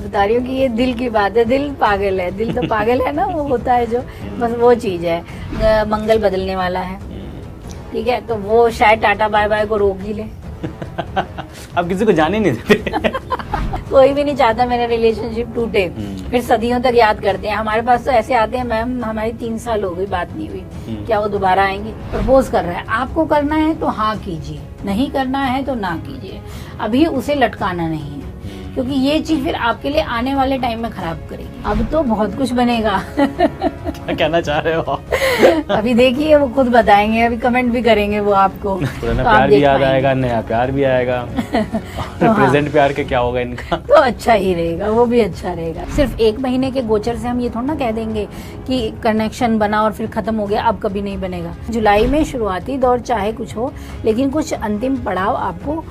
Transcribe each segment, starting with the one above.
बता रही हूँ कि ये दिल की बात है, दिल पागल है, दिल तो पागल है ना, वो होता है जो, बस वो चीज़ है। मंगल बदलने वाला है, ठीक है, तो वो शायद टाटा बाय बाय को रोक ही ले। अब किसी को जाने नहीं देते। कोई भी नहीं चाहता मेरा रिलेशनशिप टूटे, फिर सदियों तक याद करते हैं। हमारे पास तो ऐसे आते हैं, मैम हमारी 3 साल हो गई बात नहीं हुई, क्या वो दोबारा आएंगे? प्रपोज कर रहा है, आपको करना है तो हाँ कीजिए, नहीं करना है तो ना कीजिए, अभी उसे लटकाना नहीं है, क्योंकि ये चीज फिर आपके लिए आने वाले टाइम में खराब करेगी। अब तो बहुत कुछ बनेगा। क्या कहना चाह रहे हो? अभी देखिए, वो खुद बताएंगे, अभी कमेंट भी करेंगे वो आपको। पुराना प्यार भी याद आएगा, नया प्यार भी आएगा। तो प्रेजेंट प्यार के क्या होगा इनका? तो अच्छा ही रहेगा, वो भी अच्छा रहेगा। सिर्फ 1 महीने के गोचर से हम ये थोड़ा ना कह देंगे कि कनेक्शन बना और फिर खत्म हो गया, अब कभी नहीं बनेगा। जुलाई में शुरुआती दौर चाहे कुछ हो, लेकिन कुछ अंतिम पड़ाव आपको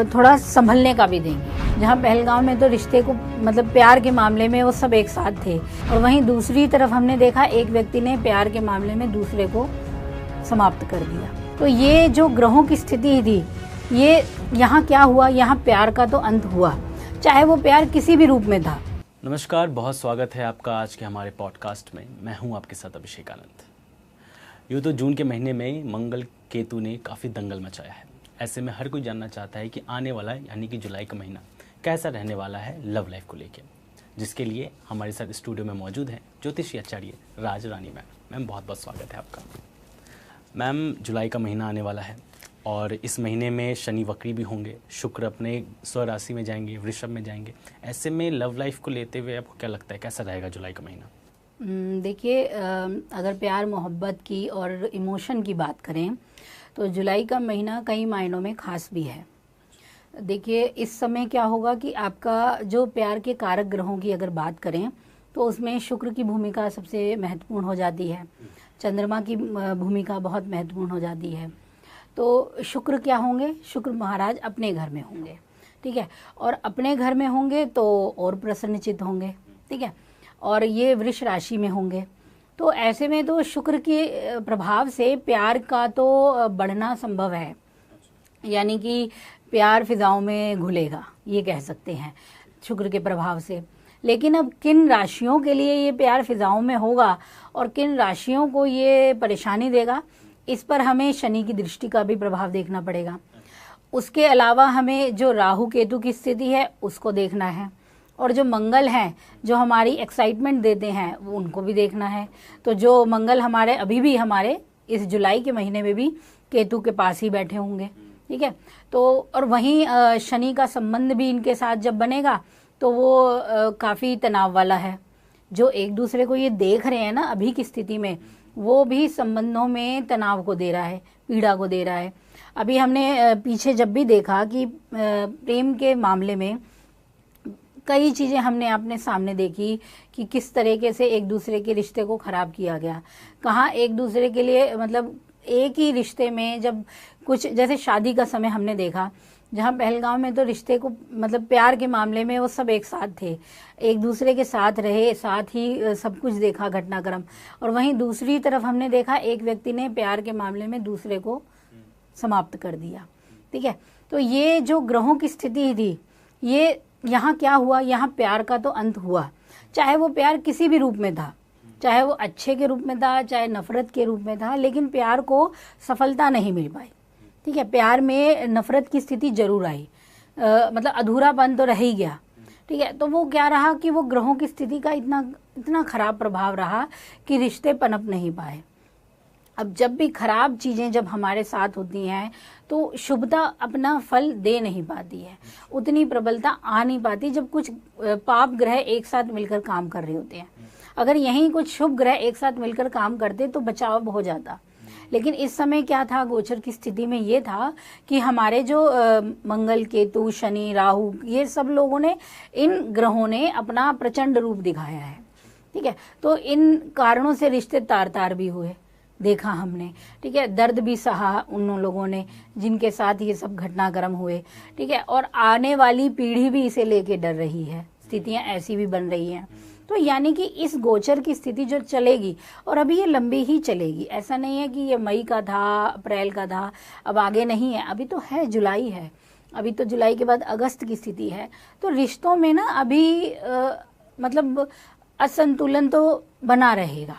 थोड़ा संभलने का भी देंगे। जहाँ पहलगांव में तो रिश्ते को मतलब प्यार के मामले में वो सब एक साथ थे, और वहीं दूसरी तरफ हमने देखा एक व्यक्ति ने प्यार के मामले में दूसरे को समाप्त कर दिया। तो ये जो ग्रहों की स्थिति थी, ये यहाँ क्या हुआ, यहाँ प्यार का तो अंत हुआ, चाहे वो प्यार किसी भी रूप में था। नमस्कार, बहुत स्वागत है आपका आज के हमारे पॉडकास्ट में। मैं हूँ आपके साथ अभिषेक आनंद। यूँ तो जून के महीने में मंगल केतु ने काफ़ी दंगल मचाया है। ऐसे में हर कोई जानना चाहता है कि आने वाला यानी कि जुलाई का महीना कैसा रहने वाला है लव लाइफ को लेकर, जिसके लिए हमारे साथ स्टूडियो में मौजूद हैं ज्योतिषी आचार्य राज रानी मैम। मैम बहुत बहुत स्वागत है आपका। मैम, जुलाई का महीना आने वाला है और इस महीने में शनि वक्री भी होंगे, शुक्र अपने स्वराशि में जाएंगे, वृषभ में जाएंगे। ऐसे में लव लाइफ को लेते हुए आपको क्या लगता है कैसा रहेगा जुलाई का महीना? देखिए, अगर प्यार मोहब्बत की और इमोशन की बात करें तो जुलाई का महीना कई मायनों में खास भी है। देखिए, इस समय क्या होगा कि आपका जो प्यार के कारक ग्रहों की अगर बात करें तो उसमें शुक्र की भूमिका सबसे महत्वपूर्ण हो जाती है, चंद्रमा की भूमिका बहुत महत्वपूर्ण हो जाती है। तो शुक्र क्या होंगे? शुक्र महाराज अपने घर में होंगे, ठीक है, और अपने घर में होंगे तो और प्रसन्नचित्त होंगे, ठीक है, और ये वृष राशि में होंगे। तो ऐसे में तो शुक्र के प्रभाव से प्यार का तो बढ़ना संभव है, यानी कि प्यार फिजाओं में घुलेगा, ये कह सकते हैं शुक्र के प्रभाव से। लेकिन अब किन राशियों के लिए ये प्यार फिजाओं में होगा और किन राशियों को ये परेशानी देगा, इस पर हमें शनि की दृष्टि का भी प्रभाव देखना पड़ेगा। उसके अलावा हमें जो राहु केतु की स्थिति है उसको देखना है, और जो मंगल हैं जो हमारी एक्साइटमेंट देते हैं वो उनको भी देखना है। तो जो मंगल हमारे अभी भी हमारे इस जुलाई के महीने में भी केतु के पास ही बैठे होंगे, ठीक है। तो और वहीं शनि का संबंध भी इनके साथ जब बनेगा तो वो काफ़ी तनाव वाला है। जो एक दूसरे को ये देख रहे हैं ना अभी की स्थिति में, वो भी संबंधों में तनाव को दे रहा है, पीड़ा को दे रहा है। अभी हमने पीछे जब भी देखा कि प्रेम के मामले में कई चीज़ें हमने अपने सामने देखी कि किस तरीके से एक दूसरे के रिश्ते को ख़राब किया गया। कहाँ एक दूसरे के लिए मतलब एक ही रिश्ते में जब कुछ जैसे शादी का समय हमने देखा, जहाँ पहलगांव में तो रिश्ते को मतलब प्यार के मामले में वो सब एक साथ थे, एक दूसरे के साथ रहे, साथ ही सब कुछ देखा घटनाक्रम। और वहीं दूसरी तरफ हमने देखा एक व्यक्ति ने प्यार के मामले में दूसरे को समाप्त कर दिया, ठीक है। तो ये जो ग्रहों की स्थिति थी, ये यहाँ क्या हुआ, यहाँ प्यार का तो अंत हुआ, चाहे वो प्यार किसी भी रूप में था, चाहे वो अच्छे के रूप में था, चाहे नफरत के रूप में था, लेकिन प्यार को सफलता नहीं मिल पाई, ठीक है। प्यार में नफरत की स्थिति जरूर आई, मतलब अधूरापन तो रह ही गया, ठीक है। तो वो क्या रहा कि वो ग्रहों की स्थिति का इतना खराब प्रभाव रहा कि रिश्ते पनप नहीं पाए। अब जब भी खराब चीज़ें जब हमारे साथ होती हैं तो शुभता अपना फल दे नहीं पाती है, उतनी प्रबलता आ नहीं पाती जब कुछ पाप ग्रह एक साथ मिलकर काम कर रहे होते हैं। अगर यहीं कुछ शुभ ग्रह एक साथ मिलकर काम करते तो बचाव हो जाता। लेकिन इस समय क्या था, गोचर की स्थिति में ये था कि हमारे जो मंगल केतु शनि राहु ये सब लोगों ने, इन ग्रहों ने अपना प्रचंड रूप दिखाया है, ठीक है। तो इन कारणों से रिश्ते तार तार भी हुए, देखा हमने, ठीक है। दर्द भी सहा उन लोगों ने जिनके साथ ये सब घटनाक्रम हुए, ठीक है। और आने वाली पीढ़ी भी इसे लेके डर रही है, स्थितियां ऐसी भी बन रही हैं। तो यानी कि इस गोचर की स्थिति जो चलेगी, और अभी ये लंबी ही चलेगी, ऐसा नहीं है कि ये मई का था, अप्रैल का था, अब आगे नहीं है, अभी तो है, जुलाई है। अभी तो जुलाई के बाद अगस्त की स्थिति है, तो रिश्तों में ना अभी मतलब असंतुलन तो बना रहेगा।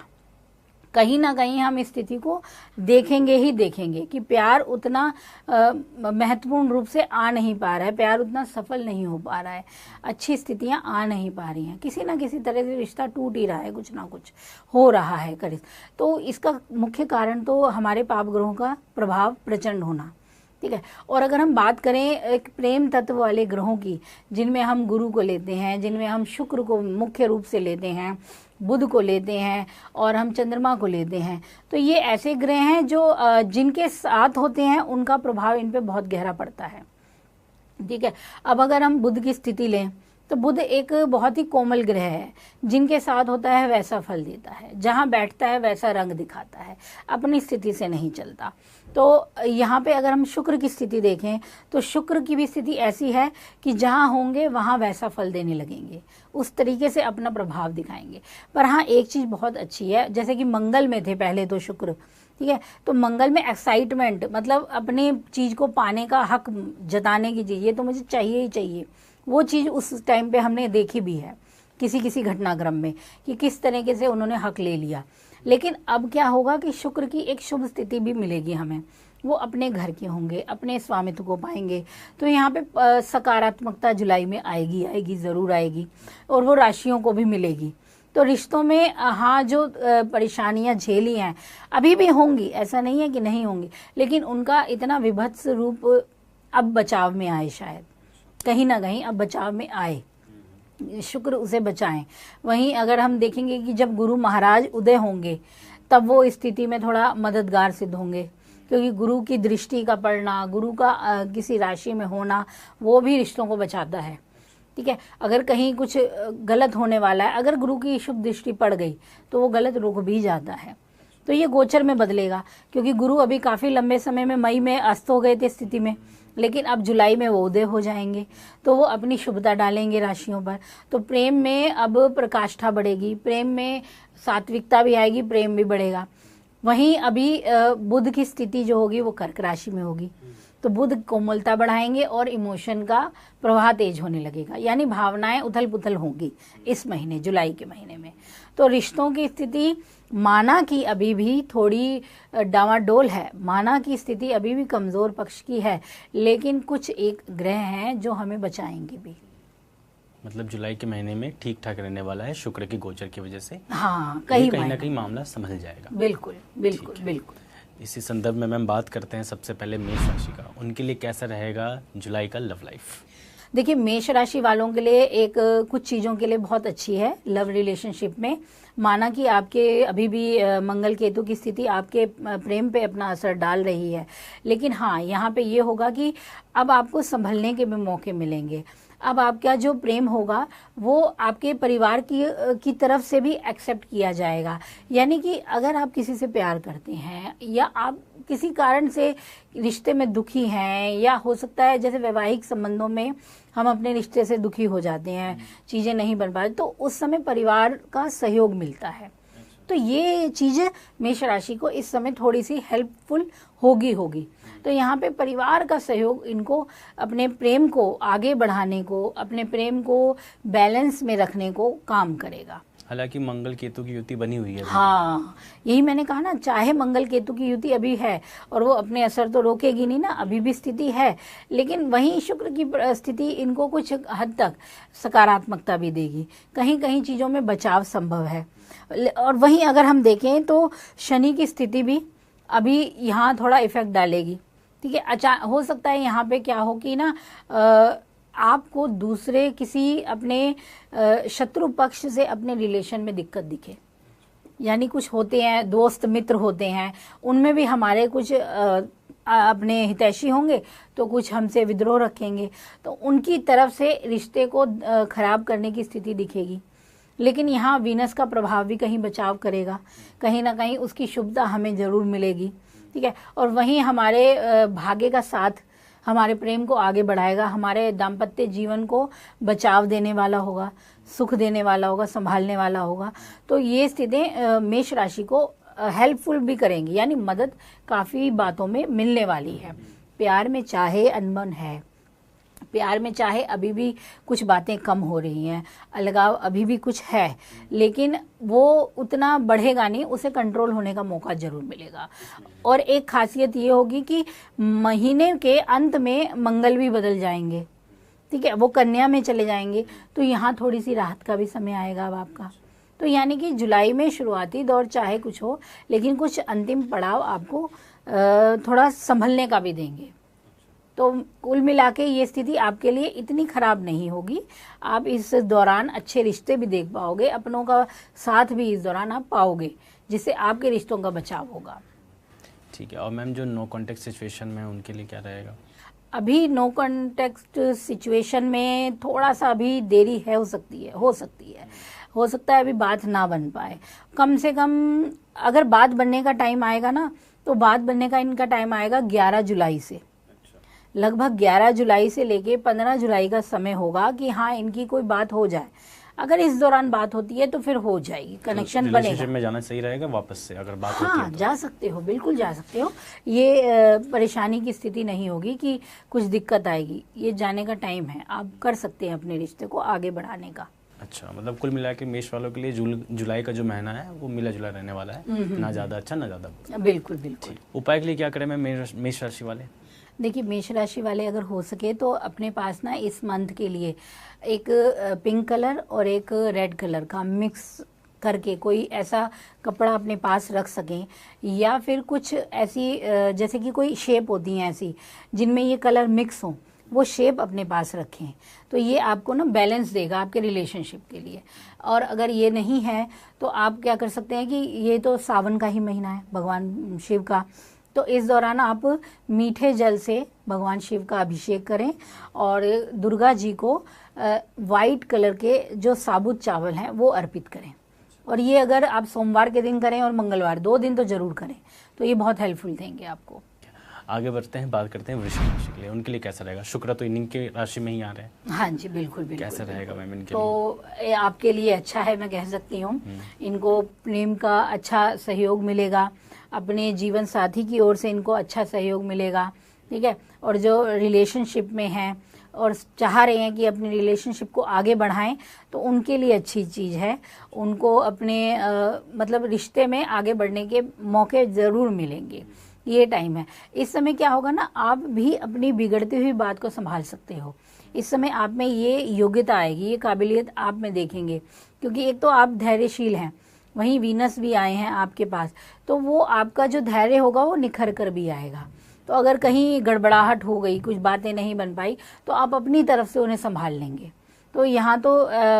कहीं ना कहीं हम इस स्थिति को देखेंगे ही देखेंगे कि प्यार उतना महत्वपूर्ण रूप से आ नहीं पा रहा है, प्यार उतना सफल नहीं हो पा रहा है, अच्छी स्थितियां आ नहीं पा रही हैं, किसी ना किसी तरह से रिश्ता टूट ही रहा है, कुछ ना कुछ हो रहा है तो इसका मुख्य कारण तो हमारे पाप ग्रहों का प्रभाव प्रचंड होना, ठीक है। और अगर हम बात करें एक प्रेम तत्व वाले ग्रहों की, जिनमें हम गुरु को लेते हैं, जिनमें हम शुक्र को मुख्य रूप से लेते हैं, बुध को लेते हैं और हम चंद्रमा को लेते हैं, तो ये ऐसे ग्रह हैं जो जिनके साथ होते हैं उनका प्रभाव इन पे बहुत गहरा पड़ता है, ठीक है। अब अगर हम बुध की स्थिति लें तो बुध एक बहुत ही कोमल ग्रह है, जिनके साथ होता है वैसा फल देता है, जहां बैठता है वैसा रंग दिखाता है, अपनी स्थिति से नहीं चलता। तो यहाँ पे अगर हम शुक्र की स्थिति देखें तो शुक्र की भी स्थिति ऐसी है कि जहाँ होंगे वहाँ वैसा फल देने लगेंगे, उस तरीके से अपना प्रभाव दिखाएंगे। पर हाँ, एक चीज़ बहुत अच्छी है, जैसे कि मंगल में थे पहले तो शुक्र, ठीक है, तो मंगल में एक्साइटमेंट, मतलब अपनी चीज़ को पाने का हक जताने की चीज़, ये तो मुझे चाहिए ही चाहिए, वो चीज़ उस टाइम पे हमने देखी भी है किसी किसी घटनाक्रम में कि किस तरीके से उन्होंने हक ले लिया। लेकिन अब क्या होगा कि शुक्र की एक शुभ स्थिति भी मिलेगी हमें, वो अपने घर के होंगे, अपने स्वामित्व को पाएंगे, तो यहाँ पे सकारात्मकता जुलाई में आएगी ज़रूर आएगी, और वो राशियों को भी मिलेगी। तो रिश्तों में हाँ, जो परेशानियाँ झेली हैं अभी भी होंगी, ऐसा नहीं है कि नहीं होंगी, लेकिन उनका इतना विभत्स रूप अब बचाव में आए, शायद कहीं ना कहीं अब बचाव में आए, शुक्र उसे बचाएं। वहीं अगर हम देखेंगे कि जब गुरु महाराज उदय होंगे तब वो स्थिति में थोड़ा मददगार सिद्ध होंगे, क्योंकि गुरु की दृष्टि का पड़ना, गुरु का किसी राशि में होना, वो भी रिश्तों को बचाता है, ठीक है। अगर कहीं कुछ गलत होने वाला है, अगर गुरु की शुभ दृष्टि पड़ गई तो वो गलत रुक भी जाता है। तो ये गोचर में बदलेगा, क्योंकि गुरु अभी काफ़ी लंबे समय में मई में अस्त हो गए थे स्थिति में, लेकिन अब जुलाई में वो उदय हो जाएंगे, तो वो अपनी शुभता डालेंगे राशियों पर। तो प्रेम में अब प्रकाष्ठा बढ़ेगी, प्रेम में सात्विकता भी आएगी, प्रेम भी बढ़ेगा। वहीं अभी बुध की स्थिति जो होगी वो कर्क राशि में होगी, तो बुध कोमलता बढ़ाएंगे और इमोशन का प्रवाह तेज होने लगेगा, यानी भावनाएं उथल पुथल होंगी इस महीने, जुलाई के महीने में। तो रिश्तों की स्थिति माना कि अभी भी थोड़ी डावाडोल है, माना की स्थिति अभी भी कमजोर पक्ष की है, लेकिन कुछ एक ग्रह हैं जो हमें बचाएंगे भी। मतलब जुलाई के महीने में ठीक ठाक रहने वाला है शुक्र की गोचर की वजह से। हाँ, कहीं ना कहीं मामला संभल जाएगा। बिल्कुल बिल्कुल बिल्कुल। इसी संदर्भ में मैम बात करते हैं सबसे पहले मेष राशि का, उनके लिए कैसा रहेगा जुलाई का लव लाइफ? देखिए, मेष राशि वालों के लिए एक कुछ चीज़ों के लिए बहुत अच्छी है लव रिलेशनशिप में। माना कि आपके अभी भी मंगल केतु की स्थिति आपके प्रेम पे अपना असर डाल रही है, लेकिन हाँ, यहाँ पे ये होगा कि अब आपको संभलने के भी मौके मिलेंगे। अब आपका जो प्रेम होगा वो आपके परिवार की तरफ से भी एक्सेप्ट किया जाएगा। यानी कि अगर आप किसी से प्यार करते हैं या आप किसी कारण से रिश्ते में दुखी हैं, या हो सकता है जैसे वैवाहिक संबंधों में हम अपने रिश्ते से दुखी हो जाते हैं, चीज़ें नहीं बन पा रही, तो उस समय परिवार का सहयोग मिलता है। तो ये चीज़ें मेष राशि को इस समय थोड़ी सी हेल्पफुल होगी। तो यहाँ पे परिवार का सहयोग इनको अपने प्रेम को आगे बढ़ाने को, अपने प्रेम को बैलेंस में रखने को काम करेगा। हालांकि मंगल केतु की युति बनी हुई है। हाँ, यही मैंने कहा ना, चाहे मंगल केतु की युति अभी है और वो अपने असर तो रोकेगी नहीं ना, अभी भी स्थिति है, लेकिन वहीं शुक्र की स्थिति इनको कुछ हद तक सकारात्मकता भी देगी, कहीं कहीं चीज़ों में बचाव संभव है। और वहीं अगर हम देखें तो शनि की स्थिति भी अभी यहाँ थोड़ा इफेक्ट डालेगी, ठीक है। हो सकता है यहाँ पे क्या हो कि ना आपको दूसरे किसी अपने शत्रु पक्ष से अपने रिलेशन में दिक्कत दिखे, यानी कुछ होते हैं दोस्त मित्र होते हैं, उनमें भी हमारे कुछ अपने हितैषी होंगे तो कुछ हमसे विद्रोह रखेंगे, तो उनकी तरफ से रिश्ते को खराब करने की स्थिति दिखेगी। लेकिन यहाँ वीनस का प्रभाव भी कहीं बचाव करेगा, कहीं ना कहीं उसकी शुभता हमें जरूर मिलेगी, ठीक है। और वहीं हमारे भाग्य का साथ हमारे प्रेम को आगे बढ़ाएगा, हमारे दाम्पत्य जीवन को बचाव देने वाला होगा, सुख देने वाला होगा, संभालने वाला होगा। तो ये स्थितियाँ मेष राशि को हेल्पफुल भी करेंगी, यानी मदद काफ़ी बातों में मिलने वाली है। प्यार में चाहे अनबन है, प्यार में चाहे अभी भी कुछ बातें कम हो रही हैं, अलगाव अभी भी कुछ है, लेकिन वो उतना बढ़ेगा नहीं, उसे कंट्रोल होने का मौका जरूर मिलेगा। और एक खासियत ये होगी कि महीने के अंत में मंगल भी बदल जाएंगे, ठीक है, वो कन्या में चले जाएंगे, तो यहाँ थोड़ी सी राहत का भी समय आएगा अब आपका। तो यानी कि जुलाई में शुरुआती दौर चाहे कुछ हो, लेकिन कुछ अंतिम पड़ाव आपको थोड़ा संभलने का भी देंगे। तो कुल मिला के ये स्थिति आपके लिए इतनी खराब नहीं होगी। आप इस दौरान अच्छे रिश्ते भी देख पाओगे, अपनों का साथ भी इस दौरान आप पाओगे, जिससे आपके रिश्तों का बचाव होगा। ठीक है। और मैम जो नो कॉन्टेक्ट सिचुएशन में उनके लिए क्या रहेगा? अभी नो कॉन्टेक्ट सिचुएशन में थोड़ा सा अभी देरी है, हो सकता है अभी बात ना बन पाए। कम से कम अगर बात बनने का टाइम आएगा ना, तो बात बनने का इनका टाइम आएगा 11 जुलाई से। लगभग 11 जुलाई से लेके 15 जुलाई का समय होगा कि हाँ इनकी कोई बात हो जाए। अगर इस दौरान बात होती है तो फिर हो जाएगी, कनेक्शन बनेगा। रिलेशनशिप में जाना सही रहेगा वापस से अगर बात होती है तो? जा सकते हो, बिल्कुल जा सकते हो। ये परेशानी की स्थिति नहीं होगी कि कुछ दिक्कत आएगी, ये जाने का टाइम है, आप कर सकते हैं अपने रिश्ते को आगे बढ़ाने का। अच्छा, मतलब कुल मिला के मेष वालों के लिए जुलाई का जो महीना है वो मिला जुला रहने वाला है, ना ज्यादा अच्छा ना ज्यादा बुरा। बिल्कुल बिल्कुल। उपाय के लिए क्या करें मैं मेष राशि वाले? देखिए, मेष राशि वाले अगर हो सके तो अपने पास ना इस मंथ के लिए एक पिंक कलर और एक रेड कलर का मिक्स करके कोई ऐसा कपड़ा अपने पास रख सकें, या फिर कुछ ऐसी जैसे कि कोई शेप होती हैं ऐसी जिनमें ये कलर मिक्स हो, वो शेप अपने पास रखें। तो ये आपको ना बैलेंस देगा आपके रिलेशनशिप के लिए। और अगर ये नहीं है तो आप क्या कर सकते हैं कि ये तो सावन का ही महीना है भगवान शिव का, तो इस दौरान आप मीठे जल से भगवान शिव का अभिषेक करें और दुर्गा जी को वाइट कलर के जो साबुत चावल हैं वो अर्पित करें। और ये अगर आप सोमवार के दिन करें और मंगलवार, 2 दिन तो जरूर करें, तो ये बहुत हेल्पफुल देंगे आपको। आगे बढ़ते हैं, बात करते हैं वृश्चिक राशि के लिए। उनके लिए कैसा रहेगा? शुक्र तो इन्हीं के राशि में ही आ रहे हैं। हाँ जी, बिल्कुल बिल्कुल। कैसा रहेगा मैम इनके लिए? तो आपके लिए अच्छा है, मैं कह सकती हूँ। इनको प्रेम का अच्छा सहयोग मिलेगा, अपने जीवन साथी की ओर से इनको अच्छा सहयोग मिलेगा, ठीक है। और जो रिलेशनशिप में हैं और चाह रहे हैं कि अपनी रिलेशनशिप को आगे बढ़ाएं, तो उनके लिए अच्छी चीज़ है। उनको अपने मतलब रिश्ते में आगे बढ़ने के मौके ज़रूर मिलेंगे, ये टाइम है। इस समय क्या होगा ना, आप भी अपनी बिगड़ती हुई बात को संभाल सकते हो। इस समय आप में ये योग्यता आएगी, ये काबिलियत आप में देखेंगे, क्योंकि एक तो आप धैर्यशील हैं, वहीं वीनस भी आए हैं आपके पास, तो वो आपका जो धैर्य होगा वो निखर कर भी आएगा। तो अगर कहीं गड़बड़ाहट हो गई, कुछ बातें नहीं बन पाई, तो आप अपनी तरफ से उन्हें संभाल लेंगे। तो यहाँ तो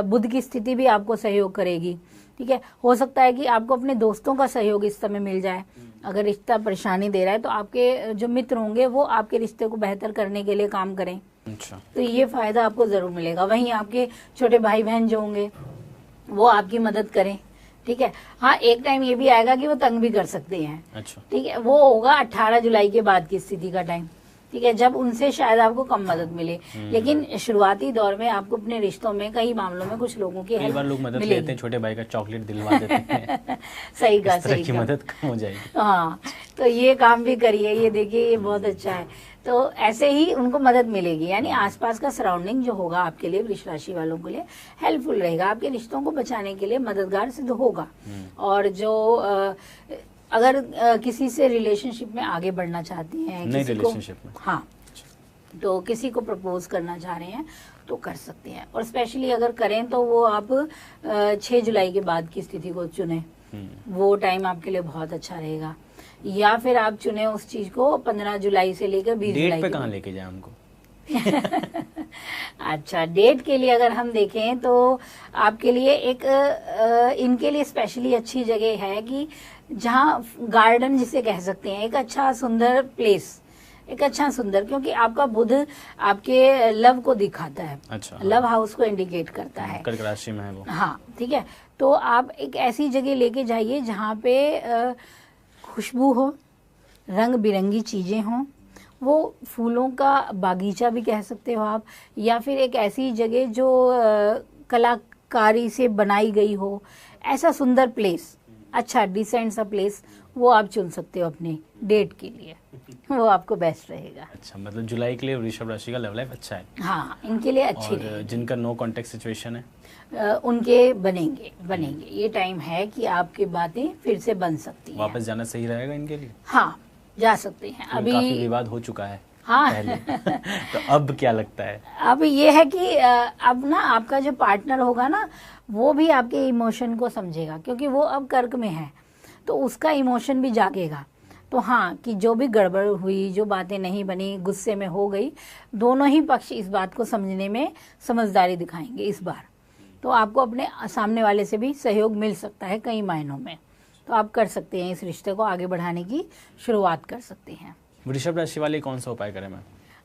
बुध की स्थिति भी आपको सहयोग करेगी, ठीक है। हो सकता है कि आपको अपने दोस्तों का सहयोग इस समय मिल जाए। अगर रिश्ता परेशानी दे रहा है तो आपके जो मित्र होंगे वो आपके रिश्ते को बेहतर करने के लिए काम करें। अच्छा, तो ये फायदा आपको जरूर मिलेगा। वहीं आपके छोटे भाई बहन जो होंगे वो आपकी मदद करें, ठीक है। हाँ, एक टाइम ये भी आएगा कि वो तंग भी कर सकते हैं। अच्छा, ठीक है, वो होगा 18 जुलाई के बाद की स्थिति का टाइम, ठीक है, जब उनसे शायद आपको कम मदद मिले। लेकिन शुरुआती दौर में आपको अपने रिश्तों में कई मामलों में कुछ लोगों की कई बार लोग मदद लेते हैं, छोटे भाई का चॉकलेट दिलवा देते हैं। सही कहा, इस तरह की मदद कम हो जाएगी। हाँ, तो ये काम भी करिए, ये देखिए ये बहुत अच्छा है। तो ऐसे ही उनको मदद मिलेगी, यानी आसपास का सराउंडिंग जो होगा आपके लिए, वृष राशि वालों के लिए हेल्पफुल रहेगा, आपके रिश्तों को बचाने के लिए मददगार सिद्ध होगा। और जो अगर किसी से रिलेशनशिप में आगे बढ़ना चाहती हैं, नई रिलेशनशिप में, हाँ, तो किसी को प्रपोज करना चाह रहे हैं तो कर सकते हैं। और स्पेशली अगर करें तो वो आप 6 जुलाई के बाद की स्थिति को चुने, वो टाइम आपके लिए बहुत अच्छा रहेगा। या फिर आप चुने उस चीज को 15 जुलाई से लेकर 20 जुलाई। डेट पे कहाँ लेके जाए हमको? अच्छा, डेट के लिए अगर हम देखें तो आपके लिए एक इनके लिए स्पेशली अच्छी जगह है कि जहाँ गार्डन जिसे कह सकते हैं, एक अच्छा सुंदर प्लेस, एक अच्छा सुंदर, क्योंकि आपका बुध आपके लव को दिखाता है। अच्छा, लव हाउस को इंडिकेट करता है, कर्क राशि में है वो। हाँ, ठीक है। तो आप एक ऐसी जगह लेके जाइए जहाँ पे खुशबू हो, रंग बिरंगी चीजें हों, वो फूलों का बागीचा भी कह सकते हो आप, या फिर एक ऐसी जगह जो कलाकारी से बनाई गई हो, ऐसा सुंदर प्लेस, अच्छा डिसेंट सा प्लेस वो आप चुन सकते हो अपनी डेट के लिए, वो आपको बेस्ट रहेगा। अच्छा, मतलब जुलाई के लिए वृषभ राशि का लव लाइफ अच्छा है। हाँ, इनके लिए अच्छी और जिनका नो कांटेक्ट सिचुएशन है उनके बनेंगे। ये टाइम है कि आपकी बातें फिर से बन सकती हैं। वापस जाना सही रहेगा इनके लिए? हाँ, जा सकते हैं। अभी काफी विवाद हो चुका है हाँ पहले तो अब क्या लगता है? अब ये है कि अब ना आपका जो पार्टनर होगा ना वो भी आपके इमोशन को समझेगा, क्योंकि वो अब कर्क में है तो उसका इमोशन भी जागेगा। तो हाँ, कि जो भी गड़बड़ हुई, जो बातें नहीं बनी, गुस्से में हो गई, दोनों ही पक्ष इस बात को समझने में समझदारी दिखाएंगे इस बार। तो आपको अपने सामने वाले से भी सहयोग मिल सकता है कई मायनों में। तो आप कर सकते हैं, इस रिश्ते को आगे बढ़ाने की शुरुआत कर सकते हैं। वृषभ राशि वाले कौन सा उपाय करें मैम?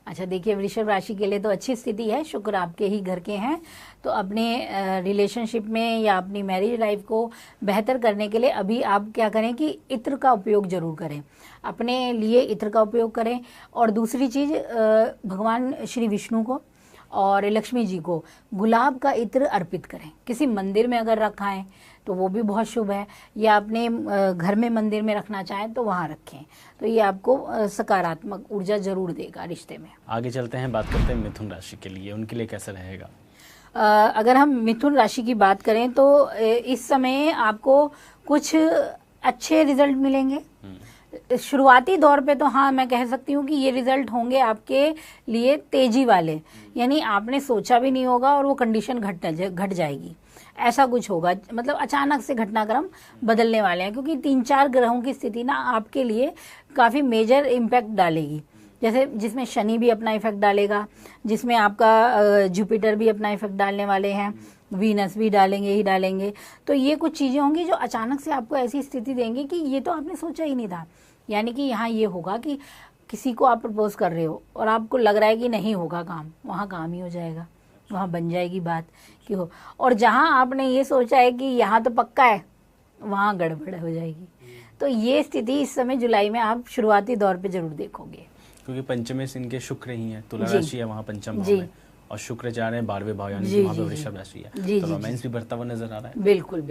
अच्छा देखिए, वृषभ राशि के लिए तो अच्छी स्थिति है, शुक्र आपके ही घर के हैं। तो अपने रिलेशनशिप में या अपनी मैरिज लाइफ को बेहतर करने के लिए अभी आप क्या करें कि इत्र का उपयोग जरूर करें, अपने लिए इत्र का उपयोग करें। और दूसरी चीज, भगवान श्री विष्णु को और लक्ष्मी जी को गुलाब का इत्र अर्पित करें। किसी मंदिर में अगर रखा है तो वो भी बहुत शुभ है, या अपने घर में मंदिर में रखना चाहें तो वहाँ रखें। तो ये आपको सकारात्मक ऊर्जा जरूर देगा रिश्ते में। आगे चलते हैं, बात करते हैं मिथुन राशि के लिए, उनके लिए कैसा रहेगा? अगर हम मिथुन राशि की बात करें तो इस समय आपको कुछ अच्छे रिजल्ट मिलेंगे। शुरुआती दौर पे तो हाँ, मैं कह सकती हूँ कि ये रिजल्ट होंगे आपके लिए तेजी वाले, यानी आपने सोचा भी नहीं होगा और वो कंडीशन घट जाएगी, ऐसा कुछ होगा। मतलब अचानक से घटनाक्रम बदलने वाले हैं, क्योंकि 3-4 ग्रहों की स्थिति ना आपके लिए काफी मेजर इम्पैक्ट डालेगी। जैसे जिसमें शनि भी अपना इफेक्ट डालेगा, जिसमें आपका जुपिटर भी अपना इफेक्ट डालने वाले हैं, वीनस भी डालेंगे। तो ये कुछ चीजें होंगी जो अचानक से आपको ऐसी स्थिति देंगी कि ये तो आपने सोचा ही नहीं था। यानी कि यहाँ ये होगा कि किसी को आप प्रपोज कर रहे हो और आपको लग रहा है कि नहीं होगा काम, वहाँ काम ही हो जाएगा, वहाँ बन जाएगी बात कि हो। और जहाँ आपने ये सोचा है कि यहाँ तो पक्का है, वहाँ गड़बड़ हो जाएगी। तो ये स्थिति इस समय जुलाई में आप शुरुआती दौर पे जरूर देखोगे, क्योंकि पंचमे से इनके शुक्र ही है, तुला राशि है वहाँ पंचम भाव में, और शुक्र जा रहे हैं 12वें भाव, यानी कि वहाँ पे वृषभ राशि है। तो रोमांस भी बढ़ता हुआ नजर आ रहा है। बिल्कुल।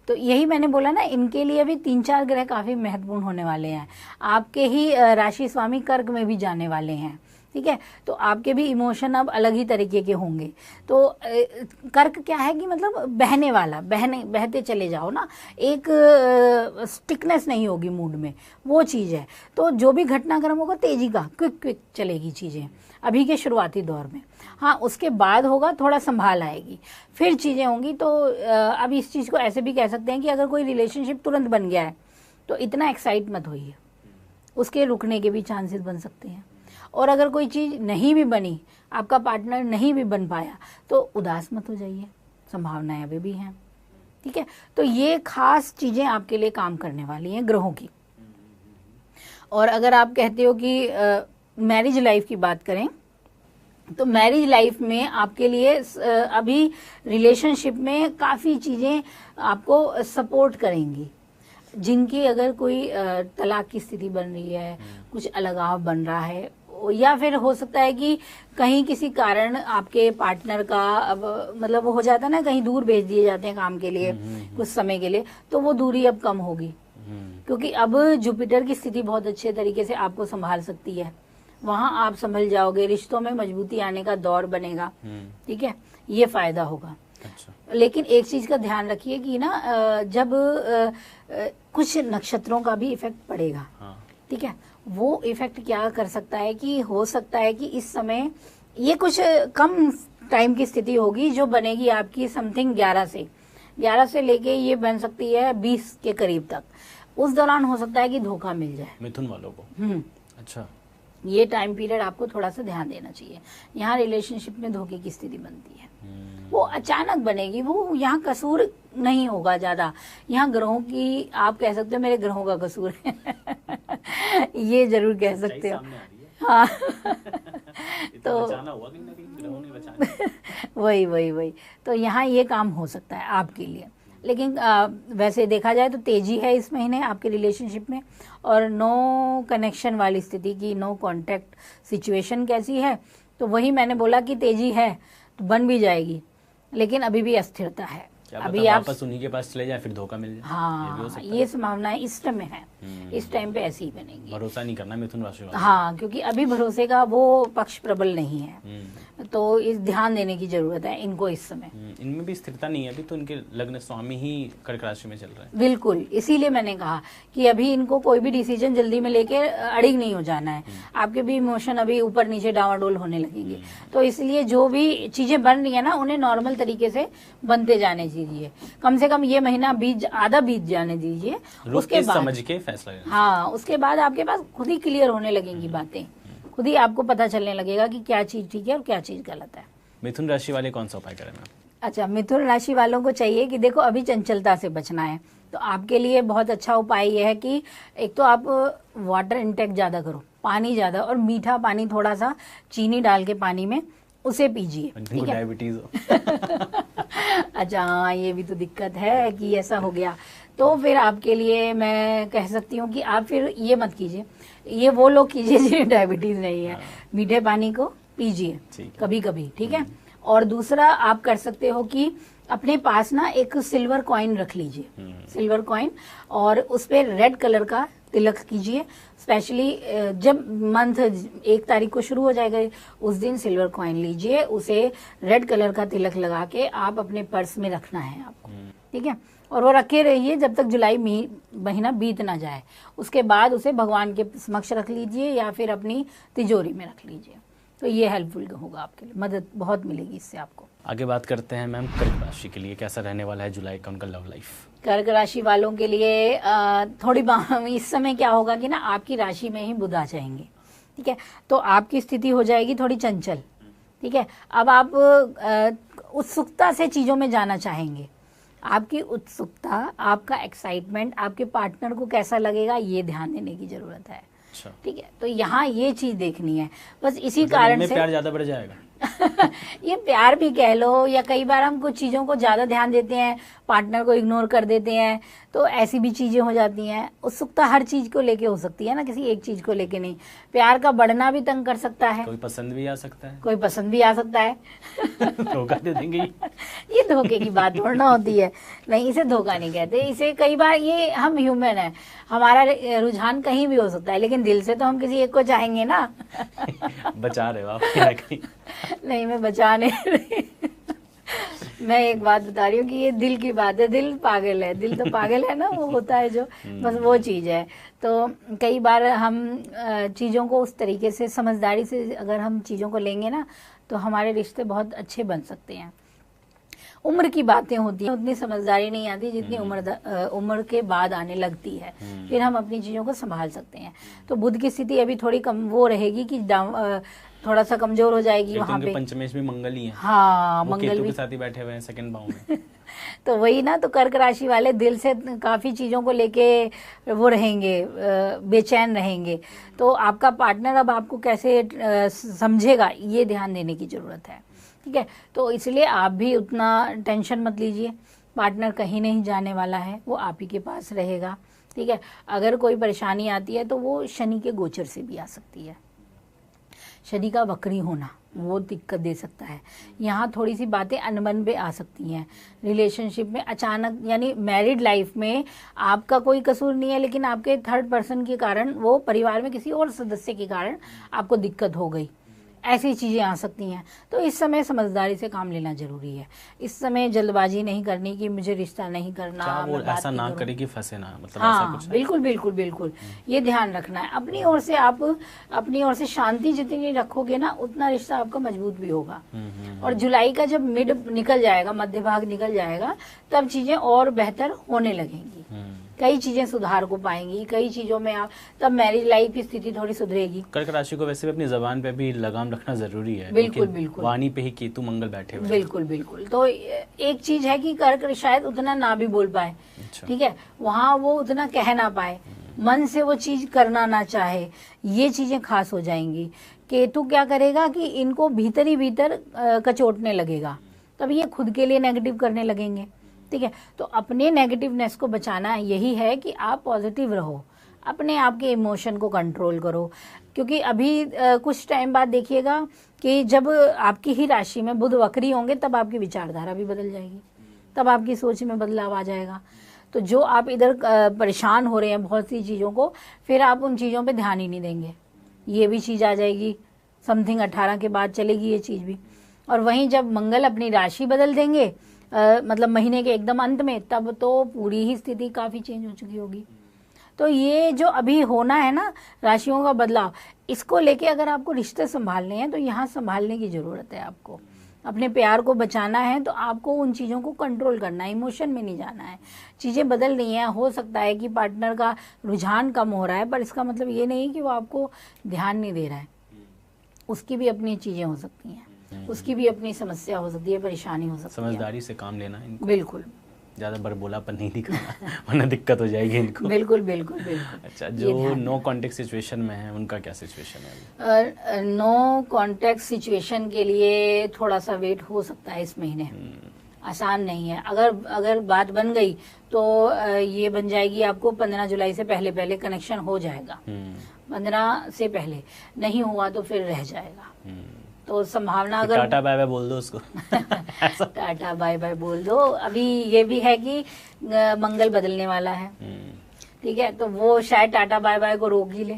तो यही मैंने बोला ना, इनके लिए भी 3-4 ग्रह काफी महत्वपूर्ण होने वाले हैं। आपके ही राशि स्वामी कर्क में भी जाने वाले हैं, ठीक है। तो आपके भी इमोशन अब अलग ही तरीके के होंगे। तो कर्क क्या है कि मतलब बहने वाला, बहते चले जाओ ना, एक स्टिकनेस नहीं होगी मूड में, वो चीज है। तो जो भी घटनाक्रम होगा तेजी का, क्विक चलेगी चीजें अभी के शुरुआती दौर में। हाँ, उसके बाद होगा थोड़ा संभाल आएगी, फिर चीजें होंगी। तो अब इस चीज को ऐसे भी कह सकते हैं कि अगर कोई रिलेशनशिप तुरंत बन गया है तो इतना एक्साइट मत होइए, उसके रुकने के भी चांसेस बन सकते हैं। और अगर कोई चीज नहीं भी बनी, आपका पार्टनर नहीं भी बन पाया, तो उदास मत हो जाइए, संभावनाएं अभी भी हैं, ठीक है। तो ये खास चीजें आपके लिए काम करने वाली हैं ग्रहों की। और अगर आप कहते हो कि मैरिज लाइफ की बात करें, तो मैरिज लाइफ में आपके लिए अभी रिलेशनशिप में काफी चीजें आपको सपोर्ट करेंगी। जिनकी अगर कोई तलाक की स्थिति बन रही है, कुछ अलगाव बन रहा है, या फिर हो सकता है कि कहीं किसी कारण आपके पार्टनर का अब मतलब वो हो जाता है ना, कहीं दूर भेज दिए जाते हैं काम के लिए कुछ समय के लिए, तो वो दूरी अब कम होगी, क्योंकि अब जुपिटर की स्थिति बहुत अच्छे तरीके से आपको संभाल सकती है। वहां आप संभल जाओगे, रिश्तों में मजबूती आने का दौर बनेगा, ठीक है, ये फायदा होगा। अच्छा। लेकिन एक चीज का ध्यान रखिए कि ना जब कुछ नक्षत्रों का भी इफेक्ट पड़ेगा, ठीक है, वो इफेक्ट क्या कर सकता है कि हो सकता है कि इस समय ये कुछ कम टाइम की स्थिति होगी जो बनेगी आपकी समथिंग 11 से लेके ये बन सकती है 20 के करीब तक। उस दौरान हो सकता है कि धोखा मिल जाए मिथुन वालों को। अच्छा, ये टाइम पीरियड आपको थोड़ा सा ध्यान देना चाहिए। यहाँ रिलेशनशिप में धोखे की स्थिति बनती है, वो अचानक बनेगी, वो यहाँ कसूर नहीं होगा ज्यादा, यहाँ ग्रहों की, आप कह सकते हो मेरे ग्रहों का कसूर है ये जरूर कह सकते हो। हाँ तो वही तो यहाँ ये काम हो सकता है आपके लिए। लेकिन वैसे देखा जाए तो तेजी है इस महीने आपके रिलेशनशिप में, और नो कनेक्शन वाली स्थिति की, नो कांटेक्ट सिचुएशन कैसी है, तो वही मैंने बोला कि तेजी है तो बन भी जाएगी, लेकिन अभी भी अस्थिरता है। क्या अभी पता आप वापस उन्हीं के पास चले जाए, फिर धोखा मिल जाए। ये भी हो हाँ, सकता ये संभावनाएं इस टाइम में है, है। इस टाइम पे ऐसी ही बनेगी। भरोसा नहीं करना मिथुन राशि वालों हाँ, क्योंकि अभी भरोसे का वो पक्ष प्रबल नहीं है, को। तो इस ध्यान देने की जरूरत है इनको इस समय। इनमें भी स्थिरता नहीं है अभी, तो इनके लग्न स्वामी ही कर्क राशि में चल रहा है। बिल्कुल, इसीलिए मैंने कहा कि अभी इनको कोई भी डिसीजन जल्दी में लेके अड़िग नहीं हो जाना है। आपके भी इमोशन अभी ऊपर नीचे डावाडोल होने लगेंगे, तो इसलिए जो भी चीजें बन रही है ना, उन्हें नॉर्मल तरीके से बनते जाने दीजिए। कम से कम ये महीना आधा बीत जाने दीजिए, उसके बाद समझ के फैसला लेना। हाँ, उसके बाद आपके पास खुद ही क्लियर होने लगेंगी बातें, खुद ही आपको पता चलने लगेगा कि क्या चीज ठीक है और क्या चीज गलत है। मिथुन राशि वाले कौन सा उपाय करें मैम? अच्छा, मिथुन राशि वालों को चाहिए कि देखो अभी चंचलता से बचना है, तो आपके लिए बहुत अच्छा उपाय यह है कि एक तो आप वाटर इंटेक ज्यादा करो, पानी ज्यादा, और मीठा पानी थोड़ा सा चीनी डाल के पानी में उसे पीजिए, ठीक है। डायबिटीज हो। अच्छा हाँ, ये भी तो दिक्कत है कि ऐसा हो गया, तो फिर आपके लिए मैं कह सकती हूँ कि आप फिर ये मत कीजिए, ये वो लोग कीजिए जिन्हें डायबिटीज नहीं है, मीठे पानी को पीजिए कभी कभी, ठीक है। और दूसरा आप कर सकते हो कि अपने पास ना एक सिल्वर कॉइन रख लीजिए, सिल्वर कॉइन, और उस पे रेड कलर का तिलक कीजिए। स्पेशली जब मंथ 1 तारीख को शुरू हो जाएगा, उस दिन सिल्वर कॉइन लीजिए, उसे रेड कलर का तिलक लगा के आप अपने पर्स में रखना है आपको, ठीक है। और वो रखे रहिए जब तक जुलाई महीना बीत ना जाए, उसके बाद उसे भगवान के समक्ष रख लीजिए या फिर अपनी तिजोरी में रख लीजिए, तो ये हेल्पफुल होगा आपके लिए, मदद बहुत मिलेगी इससे आपको। आगे बात करते हैं मैम कर्क राशि के लिए कैसा रहने वाला है जुलाई का उनका लव लाइफ? कर्क राशि वालों के लिए थोड़ी इस समय क्या होगा कि ना आपकी राशि में ही बुध आ जाएंगे, ठीक है, तो आपकी स्थिति हो जाएगी थोड़ी चंचल, ठीक है। अब आप उत्सुकता से चीजों में जाना चाहेंगे, आपकी उत्सुकता, आपका एक्साइटमेंट आपके पार्टनर को कैसा लगेगा, ये ध्यान देने की जरूरत है, ठीक है। तो यहाँ ये चीज देखनी है, बस इसी मतलब कारण से प्यार ज्यादा बढ़ जाएगा। ये प्यार भी कह लो, या कई बार हम कुछ चीजों को ज्यादा ध्यान देते हैं, पार्टनर को इग्नोर कर देते हैं, तो ऐसी भी चीजें हो जाती हैं। उत्सुकता हर चीज को लेके हो सकती है ना, किसी एक चीज को लेके नहीं। प्यार का बढ़ना भी तंग कर सकता है, कोई पसंद भी आ सकता है, कोई पसंद भी आ सकता है। धोखा दे देंगे। ये धोखे की बात थोड़ा होती है, नहीं, इसे धोखा नहीं कहते, इसे कई बार ये हम ह्यूमन है, हमारा रुझान कहीं भी हो सकता है, लेकिन दिल से तो हम किसी एक को चाहेंगे ना। बचा रहे हो आप कहीं। नहीं, मैं बचा नहीं रही। मैं एक बात बता रही हूँ कि ये दिल की बात है, दिल पागल है, दिल तो पागल है ना, वो होता है जो, बस वो चीज है। तो कई बार हम चीजों को उस तरीके से समझदारी से अगर हम चीजों को लेंगे ना, तो हमारे रिश्ते बहुत अच्छे बन सकते हैं। उम्र की बातें होती हैं, उतनी समझदारी नहीं आती जितनी उम्र के बाद आने लगती है, फिर हम अपनी चीजों को संभाल सकते हैं। तो बुध की स्थिति अभी थोड़ी कम वो रहेगी कि थोड़ा सा कमजोर हो जाएगी वहां पे। पंचमेश में मंगल ही है, हाँ, वो मंगल केतु भी के साथ ही बैठे हुए हैं सेकंड भाव में। तो वही ना, तो कर्क राशि वाले दिल से काफी चीजों को लेके वो रहेंगे, बेचैन रहेंगे। तो आपका पार्टनर अब आपको कैसे समझेगा, ये ध्यान देने की जरूरत है, ठीक है। तो इसलिए आप भी उतना टेंशन मत लीजिए, पार्टनर कहीं नहीं जाने वाला है, वो आप ही के पास रहेगा, ठीक है। अगर कोई परेशानी आती है तो वो शनि के गोचर से भी आ सकती है, शनि का वक्री होना वो दिक्कत दे सकता है। यहाँ थोड़ी सी बातें अनबन पे आ सकती हैं रिलेशनशिप में अचानक, यानी मैरिड लाइफ में आपका कोई कसूर नहीं है, लेकिन आपके थर्ड पर्सन के कारण, वो परिवार में किसी और सदस्य के कारण आपको दिक्कत हो गई, ऐसी चीजें आ सकती हैं। तो इस समय समझदारी से काम लेना जरूरी है, इस समय जल्दबाजी नहीं करनी कि मुझे रिश्ता नहीं करना, वो ऐसा ना करे कि फंसे ना, मतलब हाँ, ऐसा कुछ बिल्कुल बिल्कुल बिल्कुल, ये ध्यान रखना है। अपनी ओर से आप अपनी ओर से शांति जितनी रखोगे ना, उतना रिश्ता आपका मजबूत भी होगा। और जुलाई का जब मिड निकल जाएगा, मध्य भाग निकल जाएगा, तब चीजें और बेहतर होने लगेंगी, कई चीजें सुधार को पाएंगी, कई चीजों में आप, तब मैरिज लाइफ की स्थिति थोड़ी सुधरेगी। कर्क राशि को वैसे भी अपनी जबान पे भी लगाम रखना जरूरी है, बिल्कुल बिल्कुल, वाणी पे ही केतु मंगल बैठे हुए। बिल्कुल बिल्कुल। तो एक चीज है कि कर्क शायद उतना ना भी बोल पाए, ठीक है, वहाँ वो उतना कह ना पाए, मन से वो चीज करना ना चाहे, ये चीजें खास हो जाएंगी। केतु क्या करेगा कि इनको भीतर ही भीतर कचोटने लगेगा, तब ये खुद के लिए नेगेटिव करने लगेंगे, ठीक है। तो अपने नेगेटिवनेस को बचाना यही है कि आप पॉजिटिव रहो, अपने आप के इमोशन को कंट्रोल करो, क्योंकि अभी कुछ टाइम बाद देखिएगा कि जब आपकी ही राशि में बुध वक्री होंगे, तब आपकी विचारधारा भी बदल जाएगी, तब आपकी सोच में बदलाव आ जाएगा। तो जो आप इधर परेशान हो रहे हैं बहुत सी चीज़ों को, फिर आप उन चीज़ों पे ध्यान ही नहीं देंगे, ये भी चीज़ आ जाएगी। समथिंग 18 के बाद चलेगी ये चीज़ भी। और वहीं जब मंगल अपनी राशि बदल देंगे मतलब महीने के एकदम अंत में, तब तो पूरी ही स्थिति काफ़ी चेंज हो चुकी होगी। तो ये जो अभी होना है ना राशियों का बदलाव, इसको लेके अगर आपको रिश्ते संभालने हैं तो यहाँ संभालने की ज़रूरत है। आपको अपने प्यार को बचाना है तो आपको उन चीज़ों को कंट्रोल करना है, इमोशन में नहीं जाना है। चीज़ें बदल रही हैं, हो सकता है कि पार्टनर का रुझान कम हो रहा है, पर इसका मतलब ये नहीं कि वो आपको ध्यान नहीं दे रहा है। उसकी भी अपनी चीज़ें हो सकती हैं, उसकी भी अपनी समस्या हो सकती है, परेशानी हो सकती है। समझदारी से काम लेना इनको, बिल्कुल, ज़्यादा बरबोलापन नहीं दिखाना वरना दिक्कत हो जाएगी इनको। बिल्कुल बिल्कुल बिल्कुल। अच्छा, जो नो कॉन्टेक्ट सिचुएशन में है उनका क्या सिचुएशन है? नो कॉन्टेक्ट सिचुएशन के लिए थोड़ा सा वेट हो सकता है इस महीने, आसान नहीं है। अगर बात बन गई तो ये बन जाएगी आपको 15 जुलाई से पहले पहले कनेक्शन हो जाएगा। 15 से पहले नहीं हुआ तो फिर रह जाएगा। तो संभावना अगर टाटा बाय बाय बोल दो उसको टाटा बाय बाय बोल दो। अभी ये भी है कि मंगल बदलने वाला है, ठीक है, तो वो शायद टाटा बाय बाय को रोक ही ले।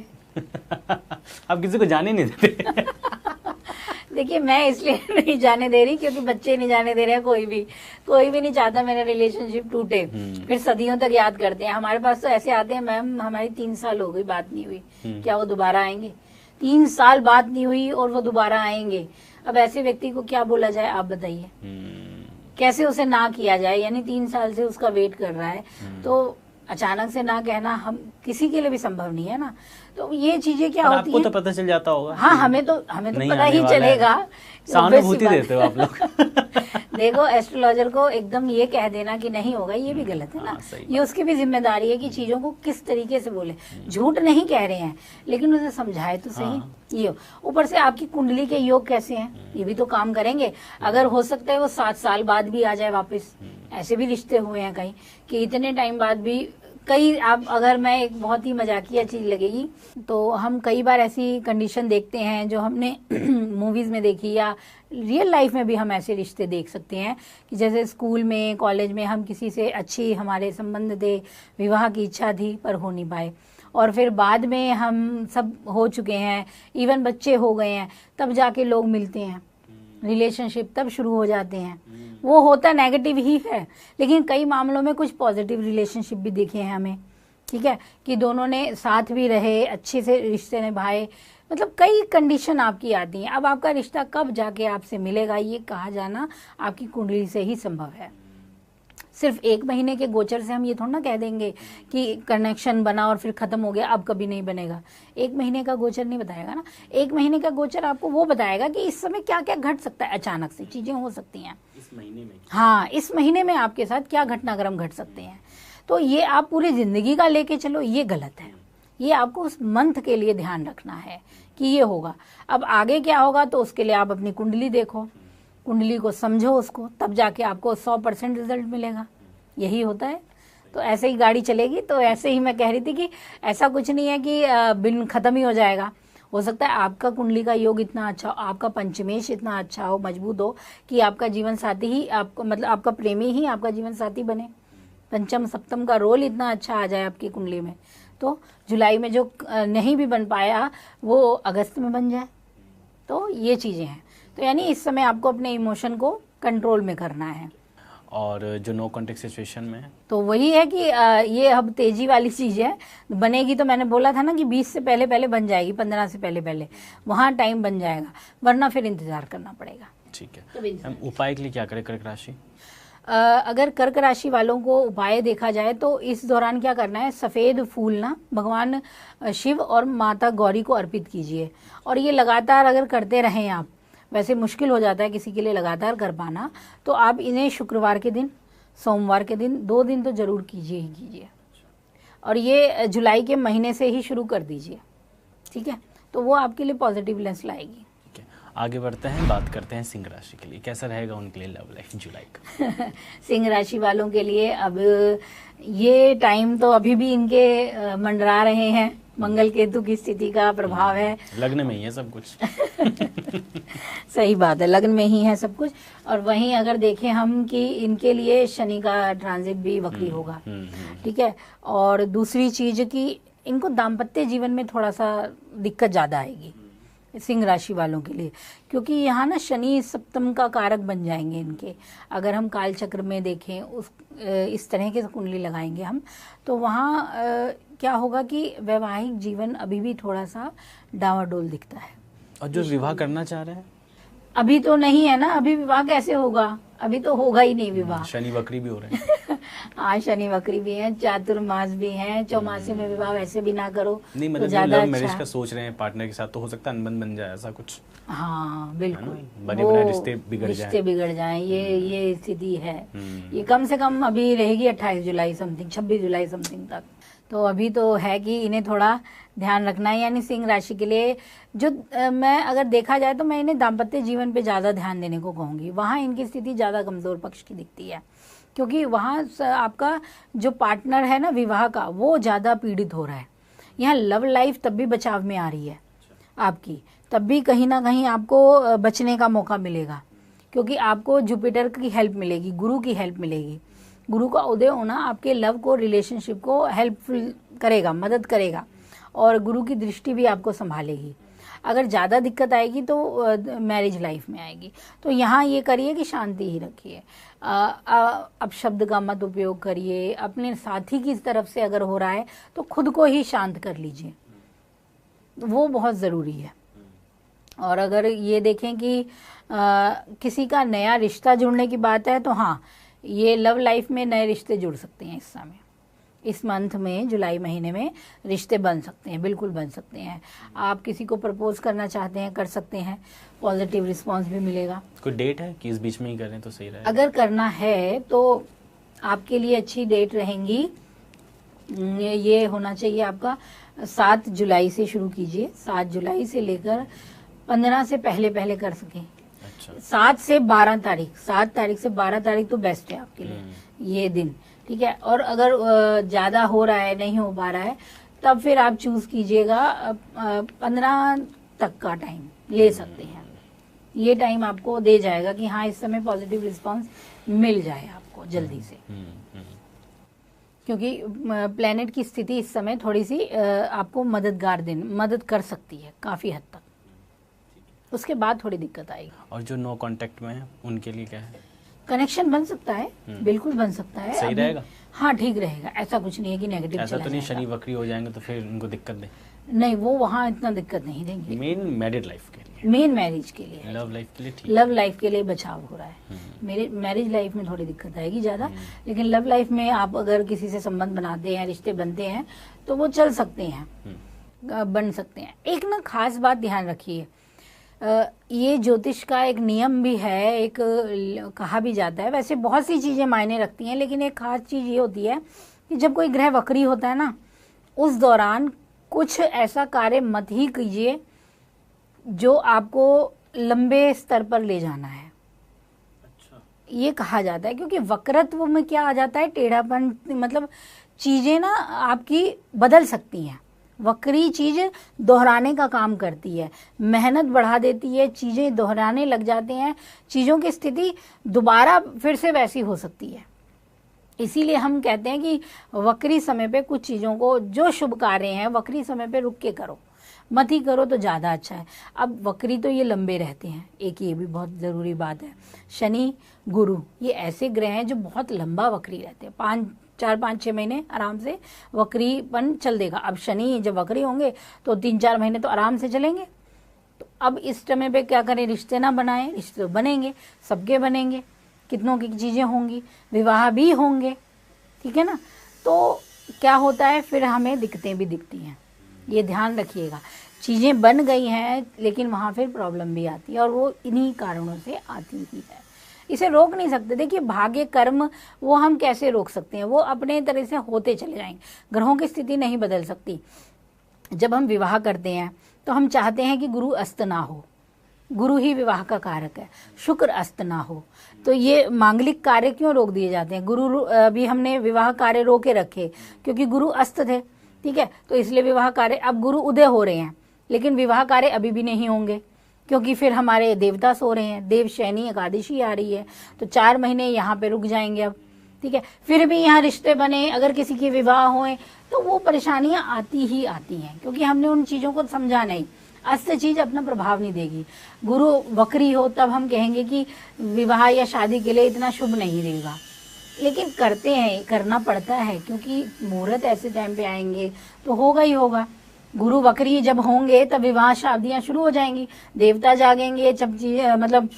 आप किसी को जाने नहीं देते देखिए, मैं इसलिए नहीं जाने दे रही क्योंकि बच्चे नहीं जाने दे रहे हैं, कोई भी नहीं चाहता मेरा रिलेशनशिप टूटे। फिर सदियों तक याद करते हैं। हमारे पास तो ऐसे आते हैं, मैम हमारी 3 साल हो गई बात नहीं हुई, क्या वो दोबारा आएंगे? 3 साल बात नहीं हुई और वो दोबारा आएंगे। अब ऐसे व्यक्ति को क्या बोला जाए, आप बताइए, कैसे उसे ना किया जाए? यानी 3 साल से उसका वेट कर रहा है, तो अचानक से ना कहना हम किसी के लिए भी संभव नहीं है ना। तो ये चीजें क्या होती आपको तो पता चल जाता होगा। हाँ, हमें तो पता ही चलेगा। सहानुभूति देते हो आप लोग देखो, एस्ट्रोलॉजर को एकदम ये कह देना कि नहीं होगा, ये भी गलत है ना। ये उसकी भी जिम्मेदारी है कि चीजों को किस तरीके से बोले। झूठ नहीं कह रहे हैं, लेकिन उसे समझाए तो सही। ये ऊपर से आपकी कुंडली के योग कैसे हैं, ये भी तो काम करेंगे। अगर हो सकता है वो 7 साल बाद भी आ जाए वापस, ऐसे भी रिश्ते हुए हैं कहीं कि इतने टाइम बाद भी कई। आप अगर मैं एक बहुत ही मजाकिया चीज लगेगी, तो हम कई बार ऐसी कंडीशन देखते हैं जो हमने मूवीज में देखी या रियल लाइफ में भी हम ऐसे रिश्ते देख सकते हैं कि जैसे स्कूल में, कॉलेज में हम किसी से अच्छी हमारे संबंध थे, विवाह की इच्छा थी पर हो नहीं पाए, और फिर बाद में हम सब हो चुके हैं, इवन बच्चे हो गए हैं, तब जाके लोग मिलते हैं, रिलेशनशिप तब शुरू हो जाते हैं। वो होता नेगेटिव ही है, लेकिन कई मामलों में कुछ पॉजिटिव रिलेशनशिप भी दिखे हैं हमें, ठीक है, कि दोनों ने साथ भी रहे, अच्छे से रिश्ते निभाए। मतलब कई कंडीशन आपकी आती हैं। अब आपका रिश्ता कब जाके आपसे मिलेगा, ये कहा जाना आपकी कुंडली से ही संभव है। सिर्फ 1 महीने के गोचर से हम ये थोड़ा ना कह देंगे कि कनेक्शन बना और फिर खत्म हो गया, अब कभी नहीं बनेगा। 1 महीने का गोचर नहीं बताएगा ना। 1 महीने का गोचर आपको वो बताएगा कि इस समय क्या क्या घट सकता है, अचानक से चीजें हो सकती हैं इस महीने में। हाँ, इस महीने में आपके साथ क्या घटनाक्रम घट सकते हैं। तो ये आप पूरी जिंदगी का लेके चलो, ये गलत है। ये आपको उस मंथ के लिए ध्यान रखना है कि ये होगा। अब आगे क्या होगा, तो उसके लिए आप अपनी कुंडली देखो, कुंडली को समझो उसको, तब जाके आपको 100% रिजल्ट मिलेगा। यही होता है। तो ऐसे ही गाड़ी चलेगी। तो ऐसे ही मैं कह रही थी कि ऐसा कुछ नहीं है कि बिन खत्म ही हो जाएगा। हो सकता है आपका कुंडली का योग इतना अच्छा हो, आपका पंचमेश इतना अच्छा हो, मजबूत हो कि आपका जीवन साथी ही आपको, मतलब आपका प्रेमी ही आपका जीवन साथी बने। पंचम सप्तम का रोल इतना अच्छा आ जाए आपकी कुंडली में, तो जुलाई में जो नहीं भी बन पाया वो अगस्त में बन जाए। तो ये चीजें हैं। तो यानी इस समय आपको अपने इमोशन को कंट्रोल में करना है। और जो नो कॉन्टेक्ट सिचुएशन में है, तो वही है कि ये अब तेजी वाली चीज है। बनेगी तो मैंने बोला था ना कि 20 से पहले पहले बन जाएगी, 15 से पहले पहले वहां टाइम बन जाएगा, वरना फिर इंतजार करना पड़ेगा। ठीक है। हम उपाय के लिए क्या करें कर्क राशि? अगर कर्क राशि वालों को उपाय देखा जाए तो इस दौरान क्या करना है, सफेद फूल ना भगवान शिव और माता गौरी को अर्पित कीजिए। और ये लगातार अगर करते रहें आप, वैसे मुश्किल हो जाता है किसी के लिए लगातार कर पाना, तो आप इन्हें शुक्रवार के दिन, सोमवार के दिन, 2 दिन तो जरूर कीजिए ही कीजिए। और ये जुलाई के महीने से ही शुरू कर दीजिए, ठीक है, तो वो आपके लिए पॉजिटिवनेस लाएगी। ठीक है, आगे बढ़ते हैं, बात करते हैं सिंह राशि के लिए कैसा रहेगा उनके लिए लव लाइफ जुलाई का। सिंह राशि वालों के लिए अब ये टाइम तो अभी भी इनके मंडरा रहे हैं, मंगल केतु की स्थिति का प्रभाव है। लग्न में ही है सब कुछ। सही बात है, लग्न में ही है सब कुछ। और वहीं अगर देखें हम कि इनके लिए शनि का ट्रांजिट भी वक्री होगा, ठीक है। और दूसरी चीज कि इनको दाम्पत्य जीवन में थोड़ा सा दिक्कत ज्यादा आएगी सिंह राशि वालों के लिए, क्योंकि यहाँ ना शनि सप्तम का कारक बन जाएंगे इनके। अगर हम काल चक्र में देखें इस तरह की कुंडली लगाएंगे हम, तो वहाँ क्या होगा कि वैवाहिक जीवन अभी भी थोड़ा सा डावाडोल दिखता है। और जो विवाह करना चाह रहे हैं अभी तो नहीं है ना, अभी विवाह कैसे होगा, अभी तो होगा ही नहीं विवाह। शनि वक्री भी हो रहे हैं। हाँ, शनि वक्री भी है, चातुर्मास भी है, चौमासे में विवाह वैसे भी ना करो नहीं, मतलब तो ज्यादा लव अच्छा मैरिज है। का सोच रहे हैं पार्टनर के साथ, तो हो सकता है अनबन बन जाए ऐसा कुछ। हाँ बिल्कुल, बने वो बनाए रिश्ते बिगड़ जाएं। रिश्ते बिगड़ जाएं, ये स्थिति है। ये कम से कम अभी रहेगी 28 जुलाई समथिंग, 26 जुलाई समथिंग तक। तो अभी तो है कि इन्हें थोड़ा ध्यान रखना है। यानी सिंह राशि के लिए जो मैं अगर देखा जाए तो मैं इन्हें दाम्पत्य जीवन पे ज्यादा ध्यान देने को कहूंगी। वहाँ इनकी स्थिति ज्यादा कमजोर पक्ष की दिखती है, क्योंकि वहाँ आपका जो पार्टनर है ना विवाह का, वो ज्यादा पीड़ित हो रहा है। यहाँ लव लाइफ तब भी बचाव में आ रही है आपकी, तब भी कहीं ना कहीं आपको बचने का मौका मिलेगा, क्योंकि आपको जुपिटर की हेल्प मिलेगी, गुरु की हेल्प मिलेगी। गुरु का उदय होना आपके लव को, रिलेशनशिप को हेल्पफुल करेगा, मदद करेगा, और गुरु की दृष्टि भी आपको संभालेगी। अगर ज़्यादा दिक्कत आएगी तो मैरिज लाइफ में आएगी। तो यहाँ ये करिए कि शांति ही रखिए, अब शब्द का मत उपयोग करिए। अपने साथी की तरफ से अगर हो रहा है तो खुद को ही शांत कर लीजिए, वो बहुत ज़रूरी है। और अगर ये देखें कि किसी का नया रिश्ता जुड़ने की बात है, तो हाँ, ये लव लाइफ में नए रिश्ते जुड़ सकते हैं इस समय, इस मंथ में, जुलाई महीने में रिश्ते बन सकते हैं, बिल्कुल बन सकते हैं। आप किसी को प्रपोज करना चाहते हैं, कर सकते हैं, पॉजिटिव रिस्पांस भी मिलेगा। कोई डेट है कि इस बीच में ही करें तो सही रहेगा? अगर करना है तो आपके लिए अच्छी डेट रहेंगी, ये होना चाहिए आपका 7 जुलाई से शुरू कीजिए। 7 जुलाई से लेकर 15 से पहले पहले कर सकें। अच्छा। 7 से 12 तारीख, 7 तारीख से 12 तारीख तो बेस्ट है आपके लिए ये दिन, ठीक है। और अगर ज्यादा हो रहा है, नहीं हो पा रहा है, तब फिर आप चूज कीजिएगा 15 तक का टाइम ले सकते हैं। ये टाइम आपको दे जाएगा कि हाँ, इस समय पॉजिटिव रिस्पांस मिल जाए आपको जल्दी से, क्योंकि प्लेनेट की स्थिति इस समय थोड़ी सी आपको मदद कर सकती है काफी हद तक। उसके बाद थोड़ी दिक्कत आएगी। और जो नो कांटेक्ट में है उनके लिए क्या है? कनेक्शन बन सकता है, बिल्कुल बन सकता है। सही रहेगा? हाँ, ठीक रहेगा, ऐसा कुछ नहीं है कि नेगेटिव ऐसा तो नहीं शनि वक्री हो जाएंगे तो फिर उनको दिक्कत दे? नहीं, वो वहाँ इतना दिक्कत नहीं देंगे। मेन मैरिड लाइफ के लिए, मेन मैरिज के लिए, लव लाइफ के लिए ठीक, लव लाइफ के लिए बचाव हो रहा है। मेरे मैरिज लाइफ में थोड़ी दिक्कत आएगी ज्यादा, लेकिन लव लाइफ में आप अगर किसी से संबंध बनाते हैं, रिश्ते बनते हैं, तो वो चल सकते हैं, बन सकते हैं। एक ना खास बात ध्यान रखिए, ये ज्योतिष का एक नियम भी है, एक कहा भी जाता है, वैसे बहुत सी चीजें मायने रखती हैं, लेकिन एक खास चीज ये होती है कि जब कोई ग्रह वक्री होता है ना, उस दौरान कुछ ऐसा कार्य मत ही कीजिए जो आपको लंबे स्तर पर ले जाना है। अच्छा। ये कहा जाता है, क्योंकि वक्रत्व में क्या आ जाता है, टेढ़ापन, मतलब चीजें ना आपकी बदल सकती हैं। वक्री चीज दोहराने का काम करती है, मेहनत बढ़ा देती है, चीजें दोहराने लग जाते हैं, चीजों की स्थिति दोबारा फिर से वैसी हो सकती है। इसीलिए हम कहते हैं कि वक्री समय पे कुछ चीजों को, जो शुभ कार्य हैं, वक्री समय पे रुक के करो, मत ही करो तो ज्यादा अच्छा है। अब वक्री तो ये लंबे रहते हैं, एक ये भी बहुत जरूरी बात है। शनि, गुरु, ये ऐसे ग्रह हैं जो बहुत लंबा वक्री रहते हैं, 4, 5, 6 महीने आराम से वक्रीपन चल देगा। अब शनि जब वक्री होंगे तो 3-4 महीने तो आराम से चलेंगे। तो अब इस समय पे क्या करें, रिश्ते ना बनाएं, रिश्ते तो बनेंगे, सबके बनेंगे, कितनों की चीजें होंगी, विवाह भी होंगे, ठीक है ना। तो क्या होता है, फिर हमें दिक्कतें भी दिखती हैं, ये ध्यान रखिएगा। चीजें बन गई हैं, लेकिन वहां फिर प्रॉब्लम भी आती है, और वो इन्हीं कारणों से आती ही है। इसे रोक नहीं सकते। देखिए, भाग्य कर्म वो हम कैसे रोक सकते हैं, वो अपने तरह से होते चले जाएंगे। ग्रहों की स्थिति नहीं बदल सकती। जब हम विवाह करते हैं तो हम चाहते हैं कि गुरु अस्त ना हो, गुरु ही विवाह का कारक है, शुक्र अस्त ना हो। तो ये मांगलिक कार्य क्यों रोक दिए जाते हैं? गुरु अभी हमने विवाह कार्य रोके रखे क्योंकि गुरु अस्त थे, ठीक है। तो इसलिए विवाह कार्य, अब गुरु उदय हो रहे हैं लेकिन विवाह कार्य अभी भी नहीं होंगे, क्योंकि फिर हमारे देवता सो रहे हैं, देव शयनी एकादशी आ रही है, तो 4 महीने यहाँ पे रुक जाएंगे अब, ठीक है। फिर भी यहाँ रिश्ते बने, अगर किसी के विवाह होए तो वो परेशानियां आती ही आती हैं, क्योंकि हमने उन चीज़ों को समझा नहीं। अस्त चीज अपना प्रभाव नहीं देगी। गुरु वक्री हो तब हम कहेंगे कि विवाह या शादी के लिए इतना शुभ नहीं देगा, लेकिन करते हैं, करना पड़ता है, क्योंकि मुहूर्त ऐसे टाइम पे आएंगे तो होगा ही होगा। गुरु वक्री जब होंगे तब विवाह शादियां शुरू हो जाएंगी, देवता जागेंगे, जब मतलब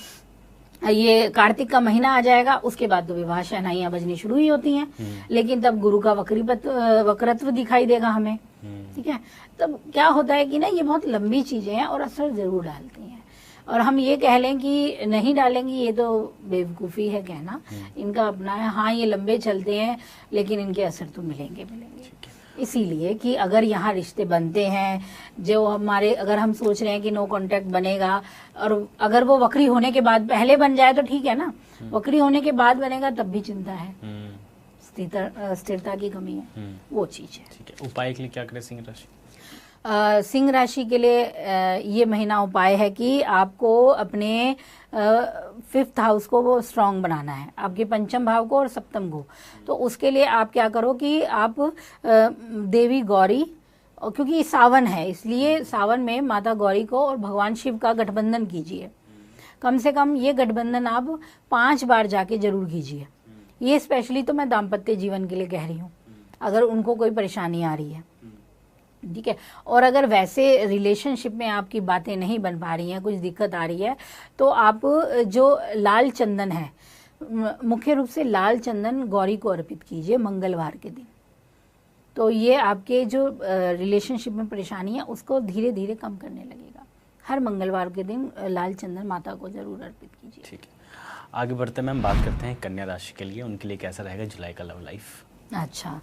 ये कार्तिक का महीना आ जाएगा, उसके बाद तो विवाह शहनाइयां बजनी शुरू ही होती हैं। लेकिन तब गुरु का वक्रत्व दिखाई देगा हमें, ठीक है। तब क्या होता है कि ना, ये बहुत लंबी चीजें हैं और असर जरूर डालती हैं, और हम ये कह लें कि नहीं डालेंगी, ये तो बेवकूफ़ी है कहना, इनका अपना है। हाँ, ये लंबे चलते हैं लेकिन इनके असर तो मिलेंगे। इसीलिए कि अगर यहाँ रिश्ते बनते हैं जो हमारे, अगर हम सोच रहे हैं कि नो कांटेक्ट बनेगा, और अगर वो वक्री होने के बाद, पहले बन जाए तो ठीक है ना, वक्री होने के बाद बनेगा तब भी चिंता है, स्थिरता की कमी है, वो चीज है। ठीक है। उपाय के लिए क्या करें सिंह राशि? सिंह राशि के लिए ये महीना उपाय है कि आपको अपने 5th हाउस को वो स्ट्रांग बनाना है, आपके पंचम भाव को और सप्तम को। तो उसके लिए आप क्या करो कि आप देवी गौरी, और क्योंकि सावन है इसलिए सावन में माता गौरी को और भगवान शिव का गठबंधन कीजिए। कम से कम ये गठबंधन आप 5 बार जाके जरूर कीजिए। ये स्पेशली तो मैं दाम्पत्य जीवन के लिए कह रही हूँ, अगर उनको कोई परेशानी आ रही है, ठीक है। और अगर वैसे रिलेशनशिप में आपकी बातें नहीं बन पा रही हैं, कुछ दिक्कत आ रही है, तो आप जो लाल चंदन है, मुख्य रूप से लाल चंदन गौरी को अर्पित कीजिए मंगलवार के दिन। तो ये आपके जो रिलेशनशिप में परेशानी है उसको धीरे धीरे कम करने लगेगा। हर मंगलवार के दिन लाल चंदन माता को जरूर अर्पित कीजिए। ठीक है। आगे बढ़ते मैम, बात करते हैं कन्या राशि के लिए, उनके लिए कैसा रहेगा जुलाई का लव लाइफ? अच्छा,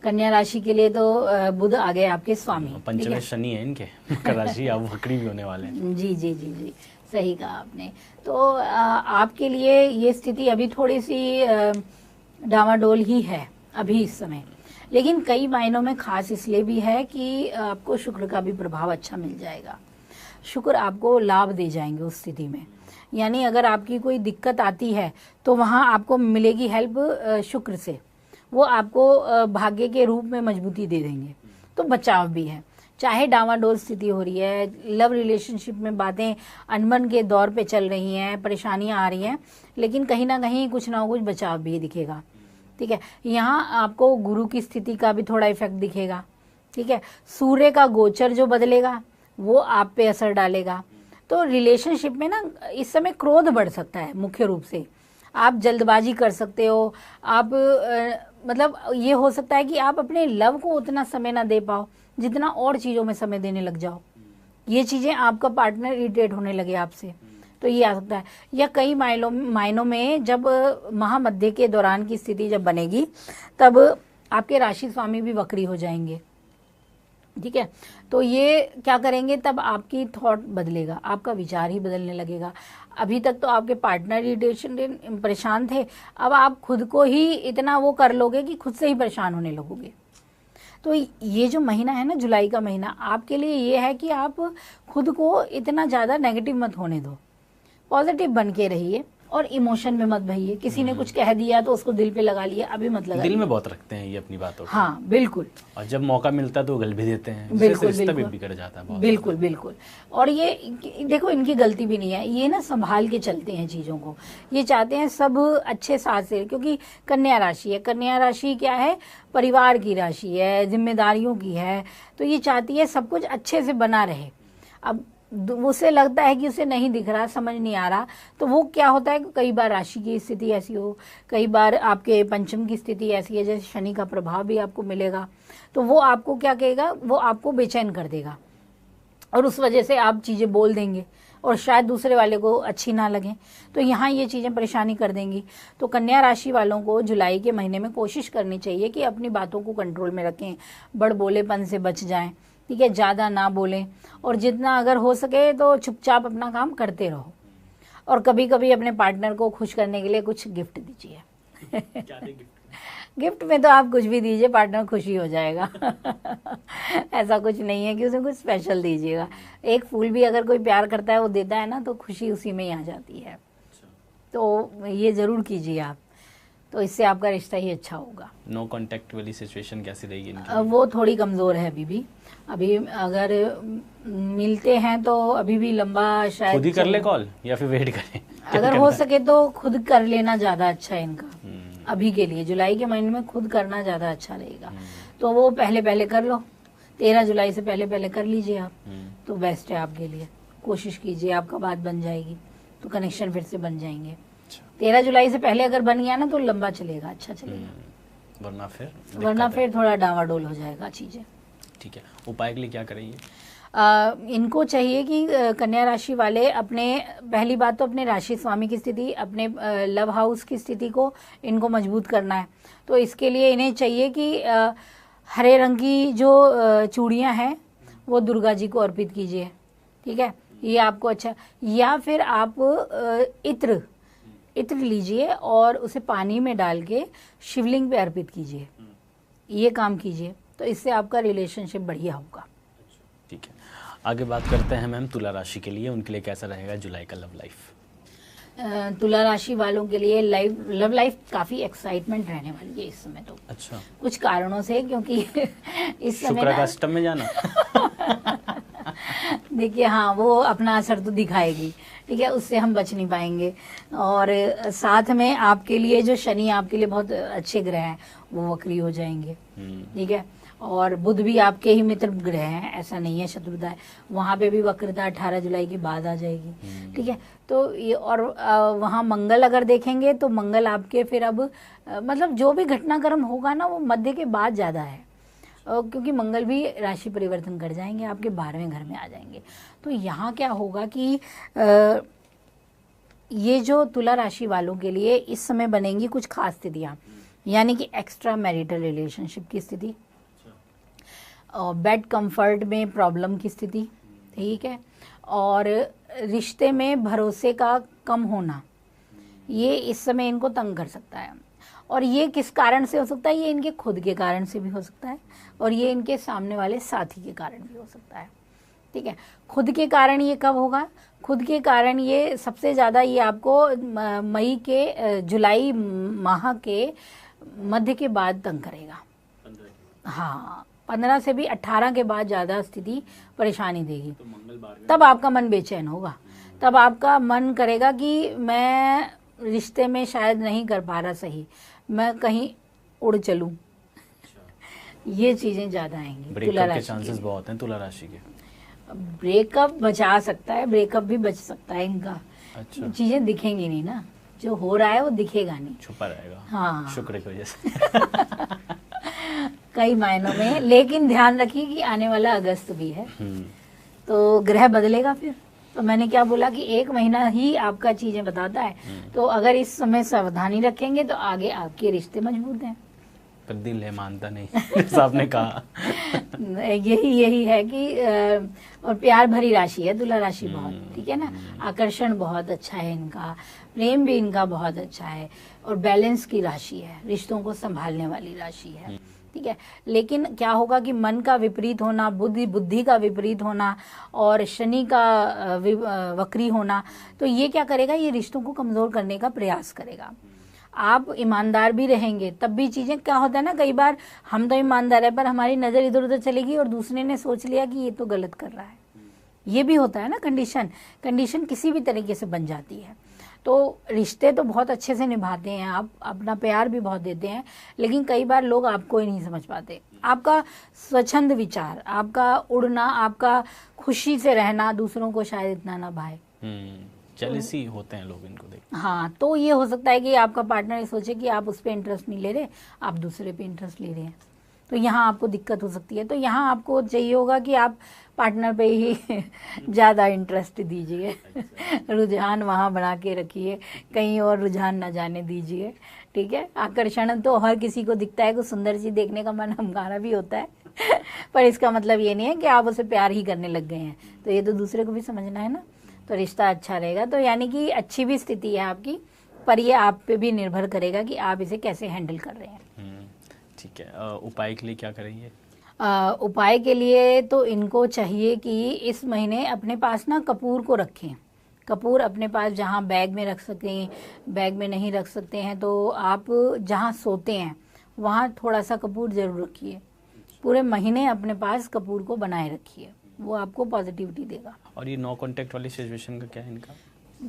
कन्या राशि के लिए तो बुध आ गए आपके स्वामी, पंचमे शनि है इनके, मकर राशि अब वक्री भी होने वाले हैं। जी जी जी जी, सही कहा आपने। तो आपके लिए ये स्थिति अभी थोड़ी सी डामाडोल ही है अभी इस समय, लेकिन कई मायनों में खास इसलिए भी है कि आपको शुक्र का भी प्रभाव अच्छा मिल जाएगा। शुक्र आपको लाभ दे जाएंगे उस स्थिति में, यानी अगर आपकी कोई दिक्कत आती है तो वहाँ आपको मिलेगी हेल्प शुक्र से, वो आपको भाग्य के रूप में मजबूती दे देंगे। तो बचाव भी है, चाहे डामाडोल स्थिति हो रही है, लव रिलेशनशिप में बातें अनबन के दौर पे चल रही हैं, परेशानियां आ रही हैं, लेकिन कहीं ना कहीं कुछ ना कुछ बचाव भी दिखेगा, ठीक है। यहाँ आपको गुरु की स्थिति का भी थोड़ा इफेक्ट दिखेगा, ठीक है। सूर्य का गोचर जो बदलेगा वो आप पे असर डालेगा। तो रिलेशनशिप में ना इस समय क्रोध बढ़ सकता है, मुख्य रूप से आप जल्दबाजी कर सकते हो, आप मतलब ये हो सकता है कि आप अपने लव को उतना समय ना दे पाओ जितना और चीज़ों में समय देने लग जाओ। ये चीज़ें आपका पार्टनर इरिटेट होने लगे आपसे, तो ये आ सकता है। या कई मायनों में जब महामध्य के दौरान की स्थिति जब बनेगी तब आपके राशि स्वामी भी वक्री हो जाएंगे, ठीक है। तो ये क्या करेंगे, तब आपकी थॉट बदलेगा, आपका विचार ही बदलने लगेगा। अभी तक तो आपके पार्टनर इरिटेशन परेशान थे, अब आप खुद को ही इतना वो कर लोगे कि खुद से ही परेशान होने लगोगे। तो ये जो महीना है ना, जुलाई का महीना, आपके लिए ये है कि आप खुद को इतना ज़्यादा नेगेटिव मत होने दो, पॉजिटिव बन के रहिए और इमोशन में मत भइए। किसी ने कुछ कह दिया तो उसको दिल पे लगा लिया, अभी मत लगा। दिल में बहुत रखते हैं ये अपनी बातों को। हाँ बिल्कुल, और जब मौका मिलता है तो गल भी देते हैं, बिल्कुल रिश्ता भी बिल्कुल बिगड़ जाता है बहुत। बिल्कुल बिल्कुल। और ये देखो, इनकी गलती भी नहीं है, ये ना संभाल के चलते हैं चीजों को, ये चाहते हैं सब अच्छे साथ से, क्योंकि कन्या राशि है। कन्या राशि क्या है, परिवार की राशि है, जिम्मेदारियों की है, तो ये चाहती है सब कुछ अच्छे से बना रहे। अब उसे लगता है कि उसे नहीं दिख रहा, समझ नहीं आ रहा, तो वो क्या होता है, कई बार राशि की स्थिति ऐसी हो, कई बार आपके पंचम की स्थिति ऐसी है, जैसे शनि का प्रभाव भी आपको मिलेगा, तो वो आपको क्या कहेगा, वो आपको बेचैन कर देगा और उस वजह से आप चीज़ें बोल देंगे और शायद दूसरे वाले को अच्छी ना लगे, तो यहाँ ये चीज़ें परेशानी कर देंगी। तो कन्या राशि वालों को जुलाई के महीने में कोशिश करनी चाहिए कि अपनी बातों को कंट्रोल में रखें, बड़बोलेपन से बच जाएं, ठीक है, ज़्यादा ना बोलें, और जितना अगर हो सके तो चुपचाप अपना काम करते रहो। और कभी कभी अपने पार्टनर को खुश करने के लिए कुछ गिफ्ट दीजिए। गिफ्ट में तो आप कुछ भी दीजिए, पार्टनर खुशी हो जाएगा। ऐसा कुछ नहीं है कि उसे कुछ स्पेशल दीजिएगा। एक फूल भी अगर कोई प्यार करता है, वो देता है ना, तो खुशी उसी में ही आ जाती है। तो ये ज़रूर कीजिए आप, तो इससे आपका रिश्ता ही अच्छा होगा। नो कांटेक्ट वाली सिचुएशन कैसी रहेगी इनकी? वो थोड़ी कमज़ोर है अभी भी। अभी अगर मिलते हैं तो अभी भी लंबा शायद खुद ही कर ले कॉल या फिर वेट करें? अगर हो सके तो खुद कर लेना ज़्यादा अच्छा है इनका। अभी के लिए जुलाई के महीने में खुद करना ज़्यादा अच्छा रहेगा। तो वो पहले पहले कर लो, 13 जुलाई से पहले पहले कर लीजिए आप, तो बेस्ट है आपके लिए। कोशिश कीजिए, आपका बात बन जाएगी तो कनेक्शन फिर से बन जाएंगे। 13 जुलाई से पहले अगर बन गया ना तो लंबा चलेगा, अच्छा चलेगा। वरना फिर थोड़ा डावाडोल हो जाएगा चीज़ें। ठीक है, उपाय के लिए क्या करेंगे? इनको चाहिए कि कन्या राशि वाले अपने, पहली बात तो अपने राशि स्वामी की स्थिति, अपने लव हाउस की स्थिति को इनको मजबूत करना है। तो इसके लिए इन्हें चाहिए कि हरे रंग की जो चूड़ियाँ हैं वो दुर्गा जी को अर्पित कीजिए। ठीक है, ये आपको अच्छा, या फिर आप इत्र लीजिए और उसे पानी में डाल के शिवलिंग पे अर्पित कीजिए। ये काम कीजिए तो इससे आपका रिलेशनशिप बढ़िया होगा। ठीक है, आगे बात करते हैं मैम तुला राशि के लिए, उनके लिए कैसा रहेगा जुलाई का लव लाइफ? तुला राशि वालों के लिए लव लाइफ काफी एक्साइटमेंट रहने वाली है इस समय। तो अच्छा, कुछ कारणों से, क्योंकि इस समय शुक्र का अष्टम में जाना। देखिए, हाँ, वो अपना असर तो दिखाएगी। ठीक है, उससे हम बच नहीं पाएंगे। और साथ में आपके लिए जो शनि आपके लिए बहुत अच्छे ग्रह हैं वो वक्री हो जाएंगे। ठीक है, और बुध भी आपके ही मित्र ग्रह हैं, ऐसा नहीं है शत्रुता है, वहाँ पे भी वक्रता 18 जुलाई के बाद आ जाएगी। ठीक है, तो ये, और वहाँ मंगल अगर देखेंगे तो मंगल आपके फिर अब मतलब जो भी घटनाक्रम होगा ना वो मध्य के बाद ज़्यादा है, क्योंकि मंगल भी राशि परिवर्तन कर जाएंगे, आपके 12वें घर में आ जाएंगे। तो यहाँ क्या होगा कि ये जो तुला राशि वालों के लिए इस समय बनेंगी कुछ खास स्थितियाँ, यानी कि एक्स्ट्रा मैरिटल रिलेशनशिप की स्थिति, बेड कंफर्ट में प्रॉब्लम की स्थिति। ठीक है, और रिश्ते में भरोसे का कम होना, ये इस समय इनको तंग कर सकता है। और ये किस कारण से हो सकता है? ये इनके खुद के कारण से भी हो सकता है और ये इनके सामने वाले साथी के कारण भी हो सकता है। ठीक है, खुद के कारण ये कब होगा? खुद के कारण ये सबसे ज़्यादा ये आपको जुलाई माह के मध्य के बाद तंग करेगा। हाँ, 15 से भी 18 के बाद ज़्यादा स्थिति परेशानी देगी। तब आपका मन बेचैन होगा, तब आपका मन करेगा कि मैं रिश्ते में शायद नहीं कर पा रहा सही, मैं कहीं उड़ चलूं। ये चीज़ें ज़्यादा आएंगी। ब्रेकअप के चांसेस बहुत हैं तुला राशि के। ब्रेकअप बचा सकता है, ब्रेकअप भी बच सकता है इनका। अच्छा, चीज़ें दिखेंगी नहीं ना, जो हो रहा है वो दिखेगा नहीं, छुपा रहेगा। हाँ, शुक्र की वजह से। कई मायनों में। लेकिन ध्यान रखिए कि आने वाला अगस्त भी है, तो ग्रह बदलेगा फिर। तो मैंने क्या बोला कि 1 महीना ही आपका चीजें बताता है, तो अगर इस समय सावधानी रखेंगे तो आगे आपके रिश्ते मजबूत हैं। पर दिल है मानता नहीं, जैसा आपने कहा। यही है कि और प्यार भरी राशि है तुला राशि बहुत। ठीक है ना, आकर्षण बहुत अच्छा है इनका, प्रेम भी इनका बहुत अच्छा है, और बैलेंस की राशि है, रिश्तों को संभालने वाली राशि है। ठीक है, लेकिन क्या होगा कि मन का विपरीत होना, बुद्धि का विपरीत होना और शनि का वक्री होना, तो ये क्या करेगा? ये रिश्तों को कमजोर करने का प्रयास करेगा। आप ईमानदार भी रहेंगे तब भी चीजें, क्या होता है ना, कई बार हम तो ईमानदार है पर हमारी नजर इधर उधर चलेगी और दूसरे ने सोच लिया कि ये तो गलत कर रहा है। ये भी होता है ना, कंडीशन किसी भी तरीके से बन जाती है। तो रिश्ते तो बहुत अच्छे से निभाते हैं आप, अपना प्यार भी बहुत देते हैं, लेकिन कई बार लोग आपको ही नहीं समझ पाते। आपका स्वच्छंद विचार, आपका उड़ना, आपका खुशी से रहना दूसरों को शायद इतना ना भाए। जेलसी होते हैं लोग इनको देख। हाँ, तो ये हो सकता है कि आपका पार्टनर ये सोचे कि आप उस पर इंटरेस्ट नहीं ले रहे, आप दूसरे पे इंटरेस्ट ले रहे हैं, तो यहाँ आपको दिक्कत हो सकती है। तो यहाँ आपको चाहिए होगा कि आप पार्टनर पे ही ज़्यादा इंटरेस्ट दीजिए, रुझान वहाँ बना के रखिए, कहीं और रुझान ना जाने दीजिए। ठीक है, आकर्षण तो हर किसी को दिखता है, कुछ सुंदर चीज़ देखने का मन हमारा भी होता है पर इसका मतलब ये नहीं है कि आप उसे प्यार ही करने लग गए हैं, तो ये तो दूसरे को भी समझना है ना, तो रिश्ता अच्छा रहेगा। तो यानी कि अच्छी भी स्थिति है आपकी, पर ये आप पे भी निर्भर करेगा कि आप इसे कैसे हैंडल कर रहे हैं। ठीक है, उपाय के लिए क्या करेंगे? उपाय के लिए तो इनको चाहिए कि इस महीने अपने पास ना कपूर को रखें। कपूर अपने पास जहाँ बैग में रख सकें, बैग में नहीं रख सकते हैं तो आप जहाँ सोते हैं वहाँ थोड़ा सा कपूर जरूर रखिए। पूरे महीने अपने पास कपूर को बनाए रखिए, वो आपको पॉजिटिविटी देगा। और ये नो कांटेक्ट वाली सिचुएशन का क्या है इनका?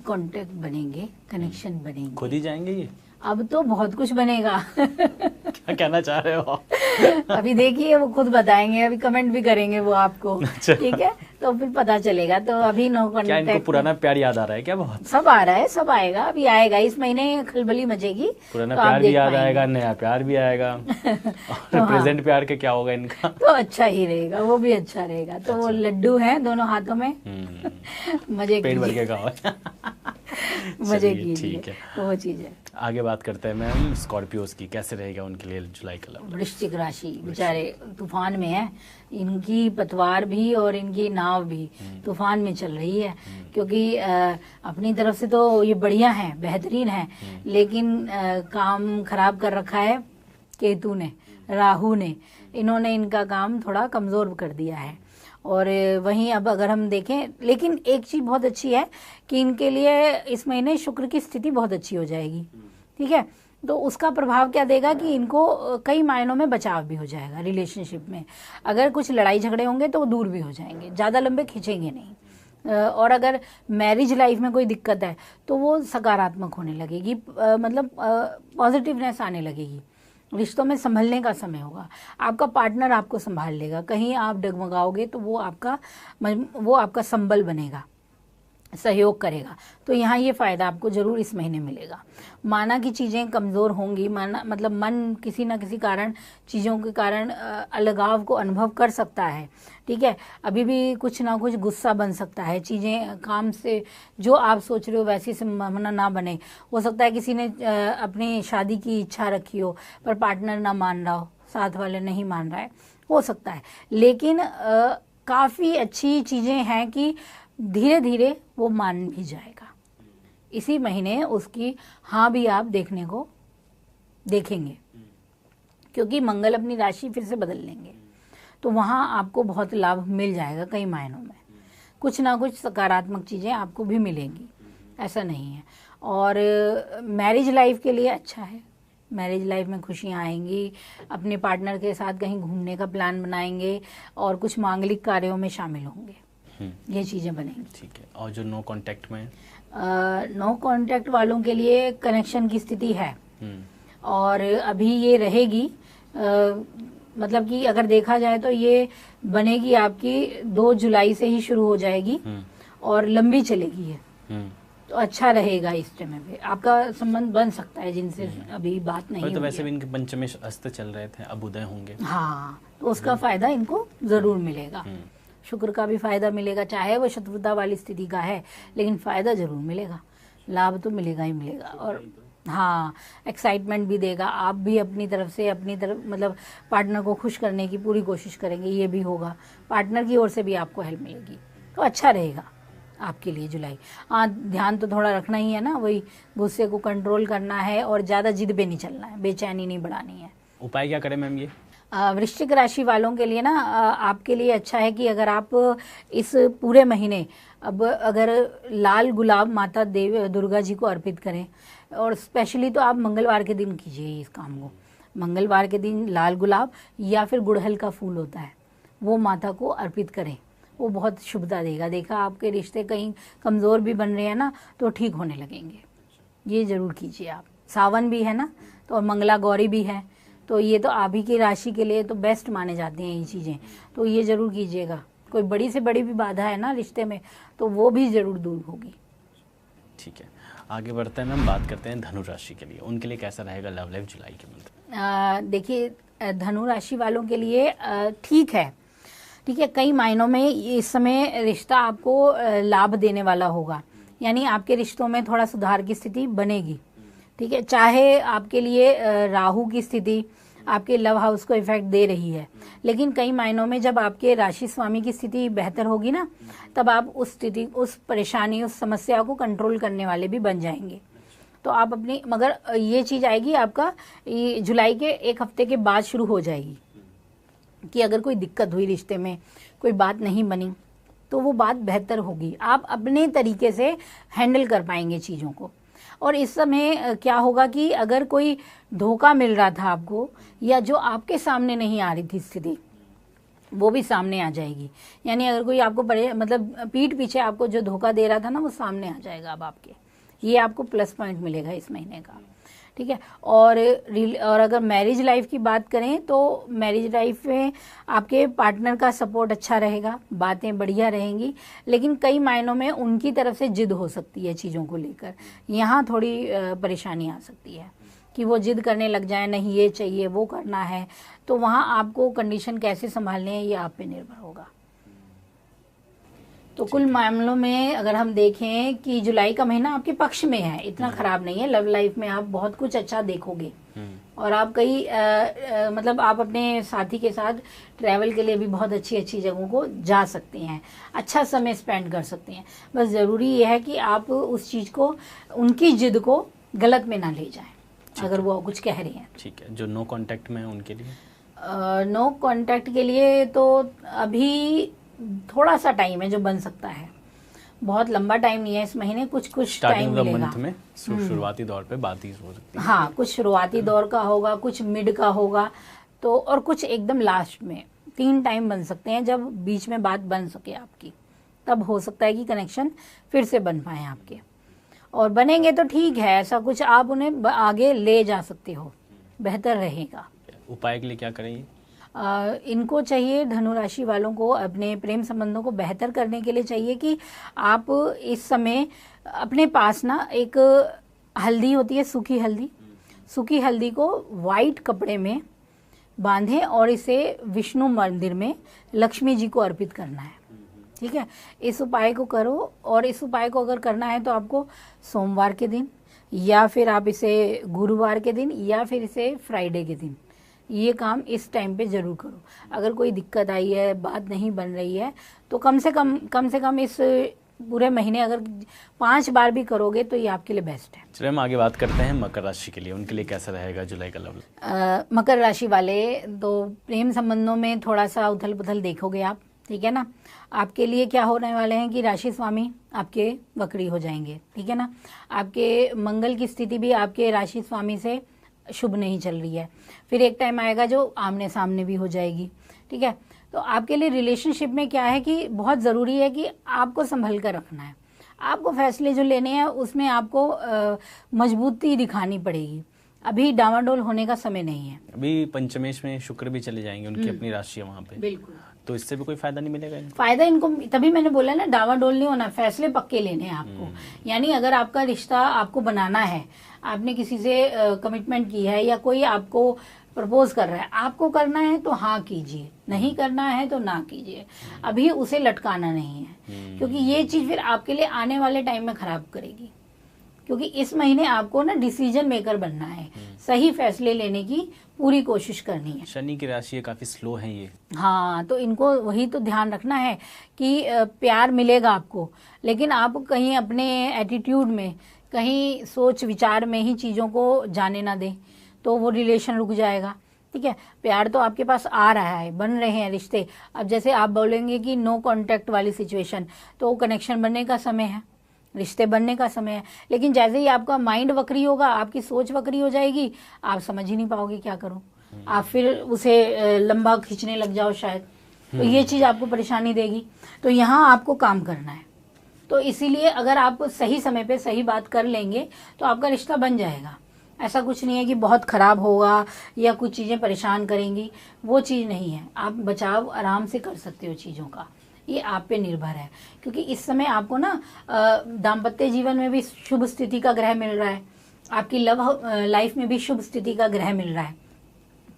कांटेक्ट बनेंगे, कनेक्शन बनेंगे। खुद ही जाएंगे ये? अब तो बहुत कुछ बनेगा। क्या कहना चाह रहे हो? अभी देखिए वो खुद बताएंगे, अभी कमेंट भी करेंगे वो आपको। अच्छा। ठीक है, तो फिर पता चलेगा। तो अभी नो क्या इनको कांटेक्ट। पुराना प्यार याद आ रहा है क्या? बहुत सब आ रहा है, सब आएगा, अभी आएगा इस महीने, खलबली मचेगी। पुराना तो आप प्यार भी देख याद पाएंगे। आएगा, नया प्यार भी आएगा। और प्रेजेंट प्यार के क्या होगा इनका? तो अच्छा ही रहेगा, वो भी अच्छा रहेगा। तो वो लड्डू हैं दोनों हाथों में, मजे पेट भर कीजिए, के खाओ। मजे चलिए, कीजिए, ठीक है। वो चीज है। आगे बात करते हैं मैम, स्कॉर्पियोज की कैसे रहेगा उनके लिए जुलाई का लव? वृश्चिक राशि बेचारे तूफान में है, इनकी पतवार भी और इनकी नाव भी तूफान में चल रही है। क्योंकि अपनी तरफ से तो ये बढ़िया है, बेहतरीन है, लेकिन काम खराब कर रखा है केतु ने, राहु ने। इन्होंने इनका काम थोड़ा कमजोर कर दिया है। और वहीं अब अगर हम देखें, लेकिन एक चीज बहुत अच्छी है कि इनके लिए इस महीने शुक्र की स्थिति बहुत अच्छी हो जाएगी। ठीक है, तो उसका प्रभाव क्या देगा कि इनको कई मायनों में बचाव भी हो जाएगा रिलेशनशिप में। अगर कुछ लड़ाई झगड़े होंगे तो वो दूर भी हो जाएंगे, ज्यादा लंबे खींचेंगे नहीं। और अगर मैरिज लाइफ में कोई दिक्कत है तो वो सकारात्मक होने लगेगी, मतलब पॉजिटिवनेस आने लगेगी। रिश्तों में संभलने का समय होगा, आपका पार्टनर आपको संभाल लेगा। कहीं आप डगमगाओगे तो वो आपका संबल बनेगा, सहयोग करेगा। तो यहाँ ये फायदा आपको जरूर इस महीने मिलेगा। माना कि चीजें कमजोर होंगी, माना मतलब मन किसी न किसी कारण, चीजों के कारण अलगाव को अनुभव कर सकता है। ठीक है, अभी भी कुछ ना कुछ गुस्सा बन सकता है, चीजें काम से जो आप सोच रहे हो वैसी संभावना ना बने। हो सकता है किसी ने अपनी शादी की इच्छा रखी हो पर पार्टनर ना मान रहा हो, साथ वाले नहीं मान रहा है, हो सकता है। लेकिन काफी अच्छी चीजें हैं कि धीरे धीरे वो मान भी जाएगा। इसी महीने उसकी हाँ भी आप देखने को देखेंगे, क्योंकि मंगल अपनी राशि फिर से बदल लेंगे। तो वहां आपको बहुत लाभ मिल जाएगा कई मायनों में, कुछ ना कुछ सकारात्मक चीजें आपको भी मिलेंगी, ऐसा नहीं है। और मैरिज लाइफ के लिए अच्छा है, मैरिज लाइफ में खुशियां आएंगी, अपने पार्टनर के साथ कहीं घूमने का प्लान बनाएंगे और कुछ मांगलिक कार्यों में शामिल होंगे, ये चीजें बनेंगी। ठीक है, और जो नो कांटेक्ट में, नो कांटेक्ट वालों के लिए कनेक्शन की स्थिति है और अभी ये रहेगी। मतलब कि अगर देखा जाए तो ये बनेगी आपकी 2 जुलाई से ही शुरू हो जाएगी और लंबी चलेगी ये। तो अच्छा रहेगा, इस समय पे आपका संबंध बन सकता है जिनसे अभी बात नहीं तो हुई वैसे है। भी इनके पंचमे अस्त चल रहे थे, अब उदय होंगे। हाँ, तो उसका फायदा इनको जरूर मिलेगा। शुक्र का भी फायदा मिलेगा, चाहे वो शत्रुता वाली स्थिति का है, लेकिन फायदा जरूर मिलेगा, लाभ तो मिलेगा ही मिलेगा। और हाँ, एक्साइटमेंट भी देगा। आप भी अपनी तरफ मतलब पार्टनर को खुश करने की पूरी कोशिश करेंगे, ये भी होगा। पार्टनर की ओर से भी आपको हेल्प मिलेगी, तो अच्छा रहेगा आपके लिए जुलाई। हाँ, ध्यान तो थोड़ा रखना ही है ना, वही गुस्से को कंट्रोल करना है और ज्यादा जिद पे नहीं चलना है, बेचैनी नहीं बढ़ानी है। उपाय क्या करें मैम? ये वृश्चिक राशि वालों के लिए ना आपके लिए अच्छा है कि अगर आप इस पूरे महीने अब अगर लाल गुलाब माता देवी दुर्गा जी को अर्पित करें, और स्पेशली तो आप मंगलवार के दिन कीजिए इस काम को। मंगलवार के दिन लाल गुलाब या फिर गुड़हल का फूल होता है, वो माता को अर्पित करें, वो बहुत शुभता देगा। देखा, आपके रिश्ते कहीं कमजोर भी बन रहे हैं ना, तो ठीक होने लगेंगे। ये जरूर कीजिए आप। सावन भी है ना, तो और मंगला गौरी भी है, तो ये तो आप ही की राशि के लिए तो बेस्ट माने जाते हैं ये चीजें, तो ये जरूर कीजिएगा। कोई बड़ी से बड़ी भी बाधा है ना रिश्ते में, तो वो भी जरूर दूर होगी। ठीक है, आगे बढ़ते हैं मैम, बात करते हैं धनु राशि के लिए। उनके लिए कैसा रहेगा लव लाइफ जुलाई के मंथ? देखिए, धनु राशि वालों के लिए ठीक है। ठीक है, कई मायनों में इस समय रिश्ता आपको लाभ देने वाला होगा, यानी आपके रिश्तों में थोड़ा सुधार की स्थिति बनेगी। ठीक है, चाहे आपके लिए राहु की स्थिति आपके लव हाउस को इफेक्ट दे रही है, लेकिन कई मायनों में जब आपके राशि स्वामी की स्थिति बेहतर होगी ना, तब आप उस स्थिति, उस परेशानी, उस समस्या को कंट्रोल करने वाले भी बन जाएंगे। तो आप अपनी, मगर ये चीज़ आएगी आपका ये जुलाई के एक हफ्ते के बाद शुरू हो जाएगी कि अगर कोई दिक्कत हुई रिश्ते में, कोई बात नहीं बनी, तो वो बात बेहतर होगी, आप अपने तरीके से हैंडल कर पाएंगे चीज़ों को। और इस समय क्या होगा कि अगर कोई धोखा मिल रहा था आपको, या जो आपके सामने नहीं आ रही थी स्थिति, वो भी सामने आ जाएगी। यानी अगर कोई आपको मतलब पीठ पीछे आपको जो धोखा दे रहा था ना, वो सामने आ जाएगा अब आपके। ये आपको प्लस पॉइंट मिलेगा इस महीने का, ठीक है। और अगर मैरिज लाइफ की बात करें तो मैरिज लाइफ में आपके पार्टनर का सपोर्ट अच्छा रहेगा, बातें बढ़िया रहेंगी, लेकिन कई मायनों में उनकी तरफ से जिद हो सकती है चीज़ों को लेकर। यहाँ थोड़ी परेशानी आ सकती है कि वो जिद करने लग जाए, नहीं ये चाहिए, वो करना है। तो वहाँ आपको कंडीशन कैसे संभालने हैं, ये आप पे निर्भर होगा। तो कुल मामलों में अगर हम देखें कि जुलाई का महीना आपके पक्ष में है, इतना खराब नहीं है। लव लाइफ में आप बहुत कुछ अच्छा देखोगे, और आप कई मतलब आप अपने साथी के साथ ट्रैवल के लिए भी बहुत अच्छी अच्छी जगहों को जा सकते हैं, अच्छा समय स्पेंड कर सकते हैं। बस ज़रूरी ये है कि आप उस चीज़ को, उनकी जिद को गलत में ना ले जाएं अगर वो कुछ कह रही हैं। ठीक है। जो नो कांटेक्ट में है उनके लिए, नो कांटेक्ट के लिए तो अभी थोड़ा सा टाइम है जो बन सकता है, बहुत लंबा टाइम नहीं है इस महीने, कुछ टाइम मिलेगा। मंथ में शुरुआती दौर पे बात ही हो सकती है। हाँ, कुछ शुरुआती दौर का होगा, कुछ मिड का होगा, तो और कुछ एकदम लास्ट में। 3 टाइम बन सकते हैं जब बीच में बात बन सके आपकी, तब हो सकता है कि कनेक्शन फिर से बन पाए आपके। और बनेंगे तो ठीक है, ऐसा कुछ आप उन्हें आगे ले जा सकते हो, बेहतर रहेगा। उपाय के लिए क्या करेंगे? इनको चाहिए, धनु राशि वालों को अपने प्रेम संबंधों को बेहतर करने के लिए चाहिए कि आप इस समय अपने पास ना एक हल्दी होती है, सूखी हल्दी, सूखी हल्दी को वाइट कपड़े में बांधें और इसे विष्णु मंदिर में लक्ष्मी जी को अर्पित करना है, ठीक है। इस उपाय को करो, और इस उपाय को अगर करना है तो आपको सोमवार के दिन, या फिर आप इसे गुरुवार के दिन, या फिर इसे फ्राइडे के दिन, ये काम इस टाइम पे जरूर करो। अगर कोई दिक्कत आई है, बात नहीं बन रही है, तो कम से कम इस पूरे महीने अगर 5 बार भी करोगे तो ये आपके लिए बेस्ट है। चलिए हम आगे बात करते हैं मकर राशि के लिए, उनके लिए कैसा रहेगा जुलाई का लव? मकर राशि वाले तो प्रेम संबंधों में थोड़ा सा उथल पुथल देखोगे आप, ठीक है ना। आपके लिए क्या होने वाले हैं कि राशि स्वामी आपके वक्री हो जाएंगे, ठीक है ना। आपके मंगल की स्थिति भी आपके राशि स्वामी से शुभ नहीं चल रही है। फिर एक टाइम आएगा जो आमने सामने भी हो जाएगी, ठीक है। तो आपके लिए रिलेशनशिप में क्या है कि बहुत ज़रूरी है कि आपको संभल कर रखना है। आपको फैसले जो लेने हैं उसमें आपको मजबूती दिखानी पड़ेगी। अभी डामाडोल होने का समय नहीं है। अभी पंचमेश में शुक्र भी चले जाएंगे, उनकी अपनी राशि है वहाँ पे, बिल्कुल। तो इससे भी कोई फायदा नहीं मिलेगा इनको? फायदा इनको, तभी मैंने बोला ना, डावाडोल नहीं होना, फैसले पक्के लेने हैं आपको। यानी अगर आपका रिश्ता आपको बनाना है, आपने किसी से कमिटमेंट की है, या कोई आपको प्रपोज कर रहा है, आपको करना है तो हाँ कीजिए, नहीं करना है तो ना कीजिए। अभी उसे लटकाना नहीं है, क्योंकि ये चीज फिर आपके लिए आने वाले टाइम में खराब करेगी। क्योंकि इस महीने आपको ना डिसीजन मेकर बनना है, सही फैसले लेने की पूरी कोशिश करनी है। शनि की राशि काफी स्लो है ये। हाँ, तो इनको वही तो ध्यान रखना है कि प्यार मिलेगा आपको, लेकिन आप कहीं अपने एटीट्यूड में, कहीं सोच विचार में ही चीजों को जाने ना दें, तो वो रिलेशन रुक जाएगा, ठीक है। प्यार तो आपके पास आ रहा है, बन रहे हैं रिश्ते। अब जैसे आप बोलेंगे कि नो कांटेक्ट वाली सिचुएशन, तो कनेक्शन बनने का समय है, रिश्ते बनने का समय है। लेकिन जैसे ही आपका माइंड वक्री होगा, आपकी सोच वक्री हो जाएगी, आप समझ ही नहीं पाओगे क्या करूं, आप फिर उसे लंबा खींचने लग जाओ शायद, तो ये चीज आपको परेशानी देगी। तो यहाँ आपको काम करना है। तो इसीलिए अगर आप सही समय पे सही बात कर लेंगे तो आपका रिश्ता बन जाएगा। ऐसा कुछ नहीं है कि बहुत खराब होगा या कुछ चीजें परेशान करेंगी, वो चीज नहीं है। आप बचाव आराम से कर सकते हो चीजों का, ये आप पे निर्भर है। क्योंकि इस समय आपको ना दाम्पत्य जीवन में भी शुभ स्थिति का ग्रह मिल रहा है, आपकी लव लाइफ में भी शुभ स्थिति का ग्रह मिल रहा है।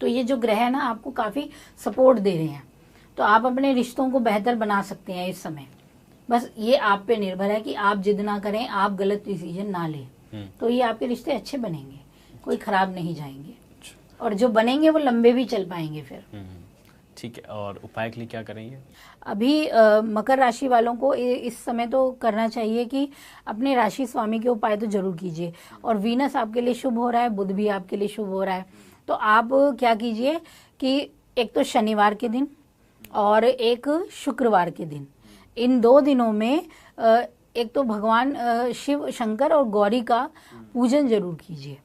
तो ये जो ग्रह है ना, आपको काफी सपोर्ट दे रहे हैं, तो आप अपने रिश्तों को बेहतर बना सकते हैं इस समय। बस ये आप पे निर्भर है कि आप जिद ना करें, आप गलत डिसीजन ना लें, तो ये आपके रिश्ते अच्छे बनेंगे, कोई खराब नहीं जाएंगे, और जो बनेंगे वो लंबे भी चल पाएंगे फिर। ठीक है, और उपाय के लिए क्या करेंगे? अभी मकर राशि वालों को इस समय तो करना चाहिए कि अपने राशि स्वामी के उपाय तो जरूर कीजिए। और वीनस आपके लिए शुभ हो रहा है, बुध भी आपके लिए शुभ हो रहा है, तो आप क्या कीजिए कि एक तो शनिवार के दिन और एक शुक्रवार के दिन, इन 2 दिनों में एक तो भगवान शिव शंकर और गौरी का पूजन जरूर कीजिए।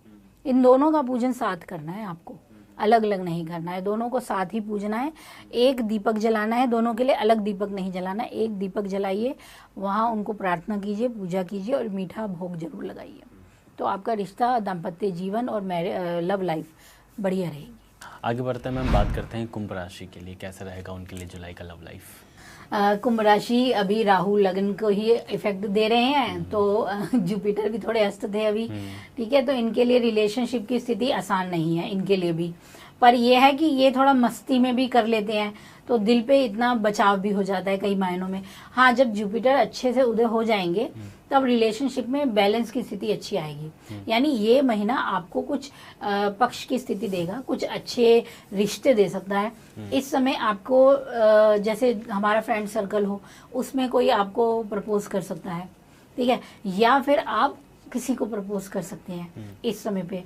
इन दोनों का पूजन साथ करना है आपको, अलग अलग नहीं करना है, दोनों को साथ ही पूजना है। एक दीपक जलाना है, दोनों के लिए अलग दीपक नहीं जलाना, एक दीपक जलाइए, वहाँ उनको प्रार्थना कीजिए, पूजा कीजिए और मीठा भोग जरूर लगाइए। तो आपका रिश्ता, दाम्पत्य जीवन और लव लाइफ बढ़िया रहेगी। आगे बढ़ते हैं मैम, बात करते हैं कुंभ राशि के लिए कैसा रहेगा उनके लिए जुलाई का लव लाइफ? कुंभ राशि अभी राहु लगन को ही इफेक्ट दे रहे हैं, तो जुपिटर भी थोड़े अस्त थे अभी, ठीक है। तो इनके लिए रिलेशनशिप की स्थिति आसान नहीं है इनके लिए भी, पर यह है कि ये थोड़ा मस्ती में भी कर लेते हैं, तो दिल पे इतना बचाव भी हो जाता है कई मायनों में। हाँ, जब जुपिटर अच्छे से उदय हो जाएंगे तब रिलेशनशिप में बैलेंस की स्थिति अच्छी आएगी। यानी ये महीना आपको कुछ पक्ष की स्थिति देगा, कुछ अच्छे रिश्ते दे सकता है। इस समय आपको जैसे हमारा फ्रेंड सर्कल हो, उसमें कोई आपको प्रपोज कर सकता है, ठीक है, या फिर आप किसी को प्रपोज कर सकते हैं इस समय पे,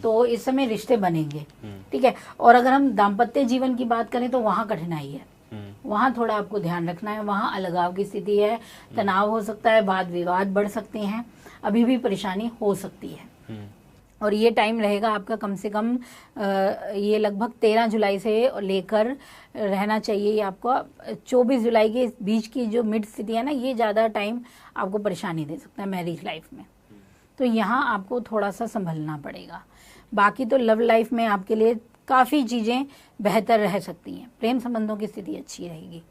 तो इस समय रिश्ते बनेंगे, ठीक है। और अगर हम दाम्पत्य जीवन की बात करें तो वहाँ कठिनाई है, वहाँ थोड़ा आपको ध्यान रखना है, वहाँ अलगाव की स्थिति है, तनाव हो सकता है, वाद विवाद बढ़ सकते हैं, अभी भी परेशानी हो सकती है। और ये टाइम रहेगा आपका कम से कम ये लगभग 13 जुलाई से लेकर रहना चाहिए ये आपको 24 जुलाई के बीच की जो मिड स्थिति है ना, ये ज़्यादा टाइम आपको परेशानी दे सकता है मैरिज लाइफ में, तो यहाँ आपको थोड़ा सा संभलना पड़ेगा। बाकी तो लव लाइफ में आपके लिए काफ़ी चीज़ें बेहतर रह सकती हैं, प्रेम संबंधों की स्थिति अच्छी रहेगी।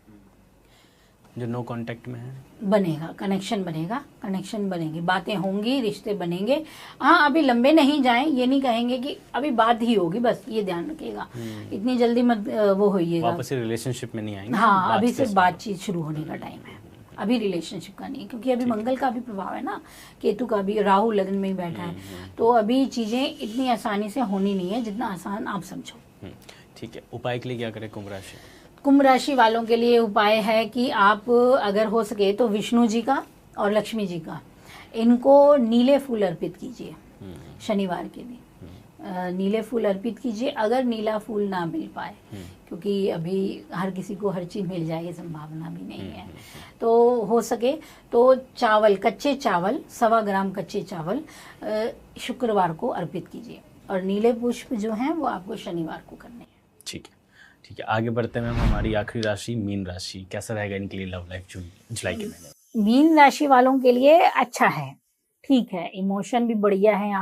जो नो कांटेक्ट में है बनेगा, कनेक्शन बनेगा, कनेक्शन बनेगी, बातें होंगी, रिश्ते बनेंगे। हाँ, अभी लंबे नहीं जाएं, ये नहीं कहेंगे कि अभी बात ही होगी, बस ये ध्यान रखिएगा, इतनी जल्दी मत वो होइएगा, वापस रिलेशनशिप में नहीं आएंगे। हाँ, अभी सिर्फ बातचीत शुरू होने का टाइम है, अभी रिलेशनशिप का नहीं, क्योंकि अभी मंगल का भी प्रभाव है ना, केतु का भी, राहु लग्न में ही बैठा है, तो अभी चीजें इतनी आसानी से होनी नहीं है जितना आसान आप समझो। ठीक है, उपाय के लिए क्या करें कुंभ राशि? कुंभ राशि वालों के लिए उपाय है कि आप अगर हो सके तो विष्णु जी का और लक्ष्मी जी का, इनको नीले फूल अर्पित कीजिए शनिवार के दिन, नीले फूल अर्पित कीजिए। अगर नीला फूल ना मिल पाए, क्योंकि अभी हर किसी को हर चीज मिल जाए ये संभावना भी नहीं है, तो हो सके तो चावल, कच्चे चावल, 1.25 ग्राम कच्चे चावल शुक्रवार को अर्पित कीजिए, और नीले पुष्प जो हैं वो आपको शनिवार को करने हैं। ठीक है, ठीक है, आगे बढ़ते हैं मैम, हमारी आखिरी राशि मीन राशि, कैसा रहेगा इनके लिए लव लाइफ जुलाई के महीने? मीन राशि वालों के लिए अच्छा है, ठीक है, इमोशन भी बढ़िया है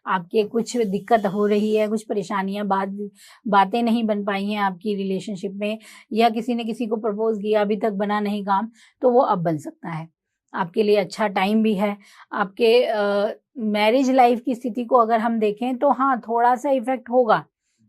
आपके कुछ दिक्कत हो रही है, कुछ परेशानियां, बातें नहीं बन पाई हैं आपकी रिलेशनशिप में, या किसी ने किसी को प्रपोज किया अभी तक बना नहीं काम, तो वो अब बन सकता है, आपके लिए अच्छा टाइम भी है। आपके मैरिज लाइफ की स्थिति को अगर हम देखें तो हाँ, थोड़ा सा इफेक्ट होगा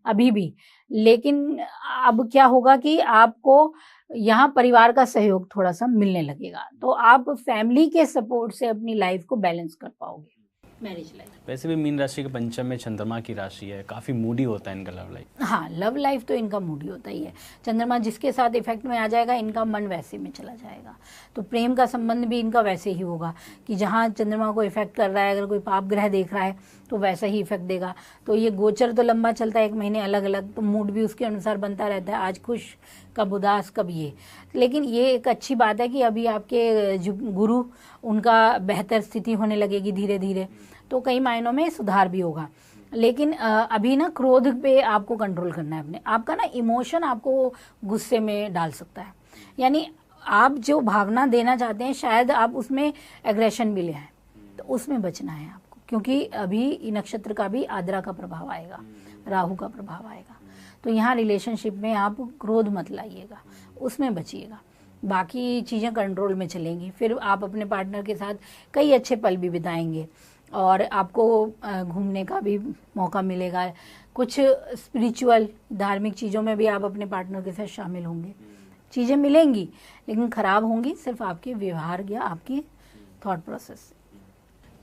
अभी भी, लेकिन अब क्या होगा कि आपको यहाँ परिवार का सहयोग थोड़ा सा मिलने लगेगा, तो आप फैमिली के सपोर्ट से अपनी लाइफ को बैलेंस कर पाओगे मैरिज लाइफ। वैसे भी मीन राशि के पंचम में चंद्रमा की राशि है, काफी मूडी होता है इनका लव लाइफ। हाँ, लव लाइफ तो इनका मूडी होता ही है, चंद्रमा जिसके साथ इफेक्ट में आ जाएगा इनका मन वैसे में चला जाएगा, तो प्रेम का संबंध भी इनका वैसे ही होगा कि जहाँ चंद्रमा को इफेक्ट कर रहा है, अगर कोई पाप ग्रह देख रहा है तो वैसा ही इफेक्ट देगा। तो ये गोचर तो लंबा चलता है, 1 महीने अलग अलग, तो मूड भी उसके अनुसार बनता रहता है, आज खुश कब उदास कब ये। लेकिन ये एक अच्छी बात है कि अभी आपके जो गुरु, उनका बेहतर स्थिति होने लगेगी धीरे धीरे, तो कई मायनों में सुधार भी होगा। लेकिन अभी ना क्रोध पे आपको कंट्रोल करना है अपने, आपका ना इमोशन आपको गुस्से में डाल सकता है, यानी आप जो भावना देना चाहते हैं शायद आप उसमें एग्रेशन भी ले आए, तो उसमें बचना है आपको, क्योंकि अभी नक्षत्र का भी आद्रा का प्रभाव आएगा, राहु का प्रभाव आएगा, तो यहाँ रिलेशनशिप में आप क्रोध मत लाइएगा, उसमें बचिएगा, बाकी चीज़ें कंट्रोल में चलेंगी। फिर आप अपने पार्टनर के साथ कई अच्छे पल भी बिताएंगे और आपको घूमने का भी मौका मिलेगा, कुछ स्पिरिचुअल धार्मिक चीज़ों में भी आप अपने पार्टनर के साथ शामिल होंगे, चीज़ें मिलेंगी, लेकिन ख़राब होंगी सिर्फ आपके व्यवहार या आपकी थॉट प्रोसेस।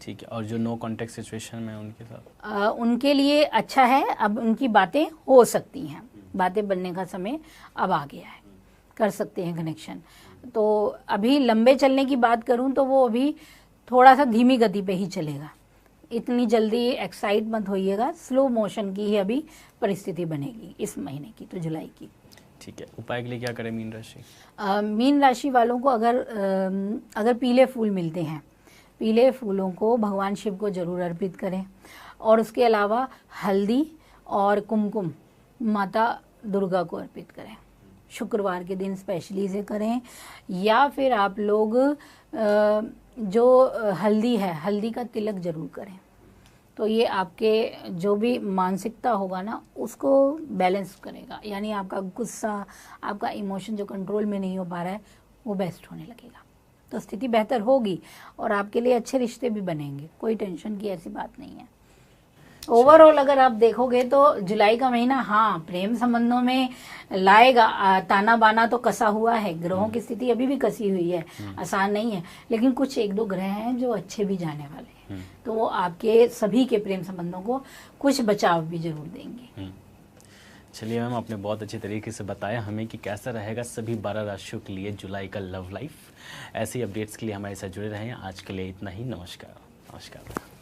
ठीक है, और जो नो कॉन्टेक्ट सिचुएशन में उनके साथ उनके लिए अच्छा है, अब उनकी बातें हो सकती हैं, बातें बनने का समय अब आ गया है, कर सकते हैं कनेक्शन। तो अभी लंबे चलने की बात करूं तो वो अभी थोड़ा सा धीमी गति पे ही चलेगा, इतनी जल्दी एक्साइट मत होइएगा, स्लो मोशन की ही अभी परिस्थिति बनेगी इस महीने की, तो जुलाई की। ठीक है, उपाय के लिए क्या करें मीन राशि? मीन राशि वालों को अगर पीले फूल मिलते हैं, पीले फूलों को भगवान शिव को जरूर अर्पित करें, और उसके अलावा हल्दी और कुमकुम माता दुर्गा को अर्पित करें। शुक्रवार के दिन स्पेशली से करें, या फिर आप लोग जो हल्दी है, हल्दी का तिलक जरूर करें। तो ये आपके जो भी मानसिकता होगा ना उसको बैलेंस करेगा, यानी आपका गुस्सा, आपका इमोशन जो कंट्रोल में नहीं हो पा रहा है वो बेस्ट होने लगेगा, तो स्थिति बेहतर होगी और आपके लिए अच्छे रिश्ते भी बनेंगे, कोई टेंशन की ऐसी बात नहीं है। ओवरऑल अगर आप देखोगे तो जुलाई का महीना हाँ प्रेम संबंधों में लाएगा, ताना बाना तो कसा हुआ है, ग्रहों की स्थिति अभी भी कसी हुई है, आसान नहीं है, लेकिन कुछ एक दो ग्रह हैं जो अच्छे भी जाने वाले हैं, तो वो आपके सभी के प्रेम संबंधों को कुछ बचाव भी जरूर देंगे। चलिए मैम, आपने बहुत अच्छे तरीके से बताया हमें कि कैसा रहेगा सभी 12 राशियों के लिए जुलाई का लव लाइफ। ऐसी अपडेट्स के लिए हमारे साथ जुड़े रहें। आज के लिए इतना ही। नमस्कार।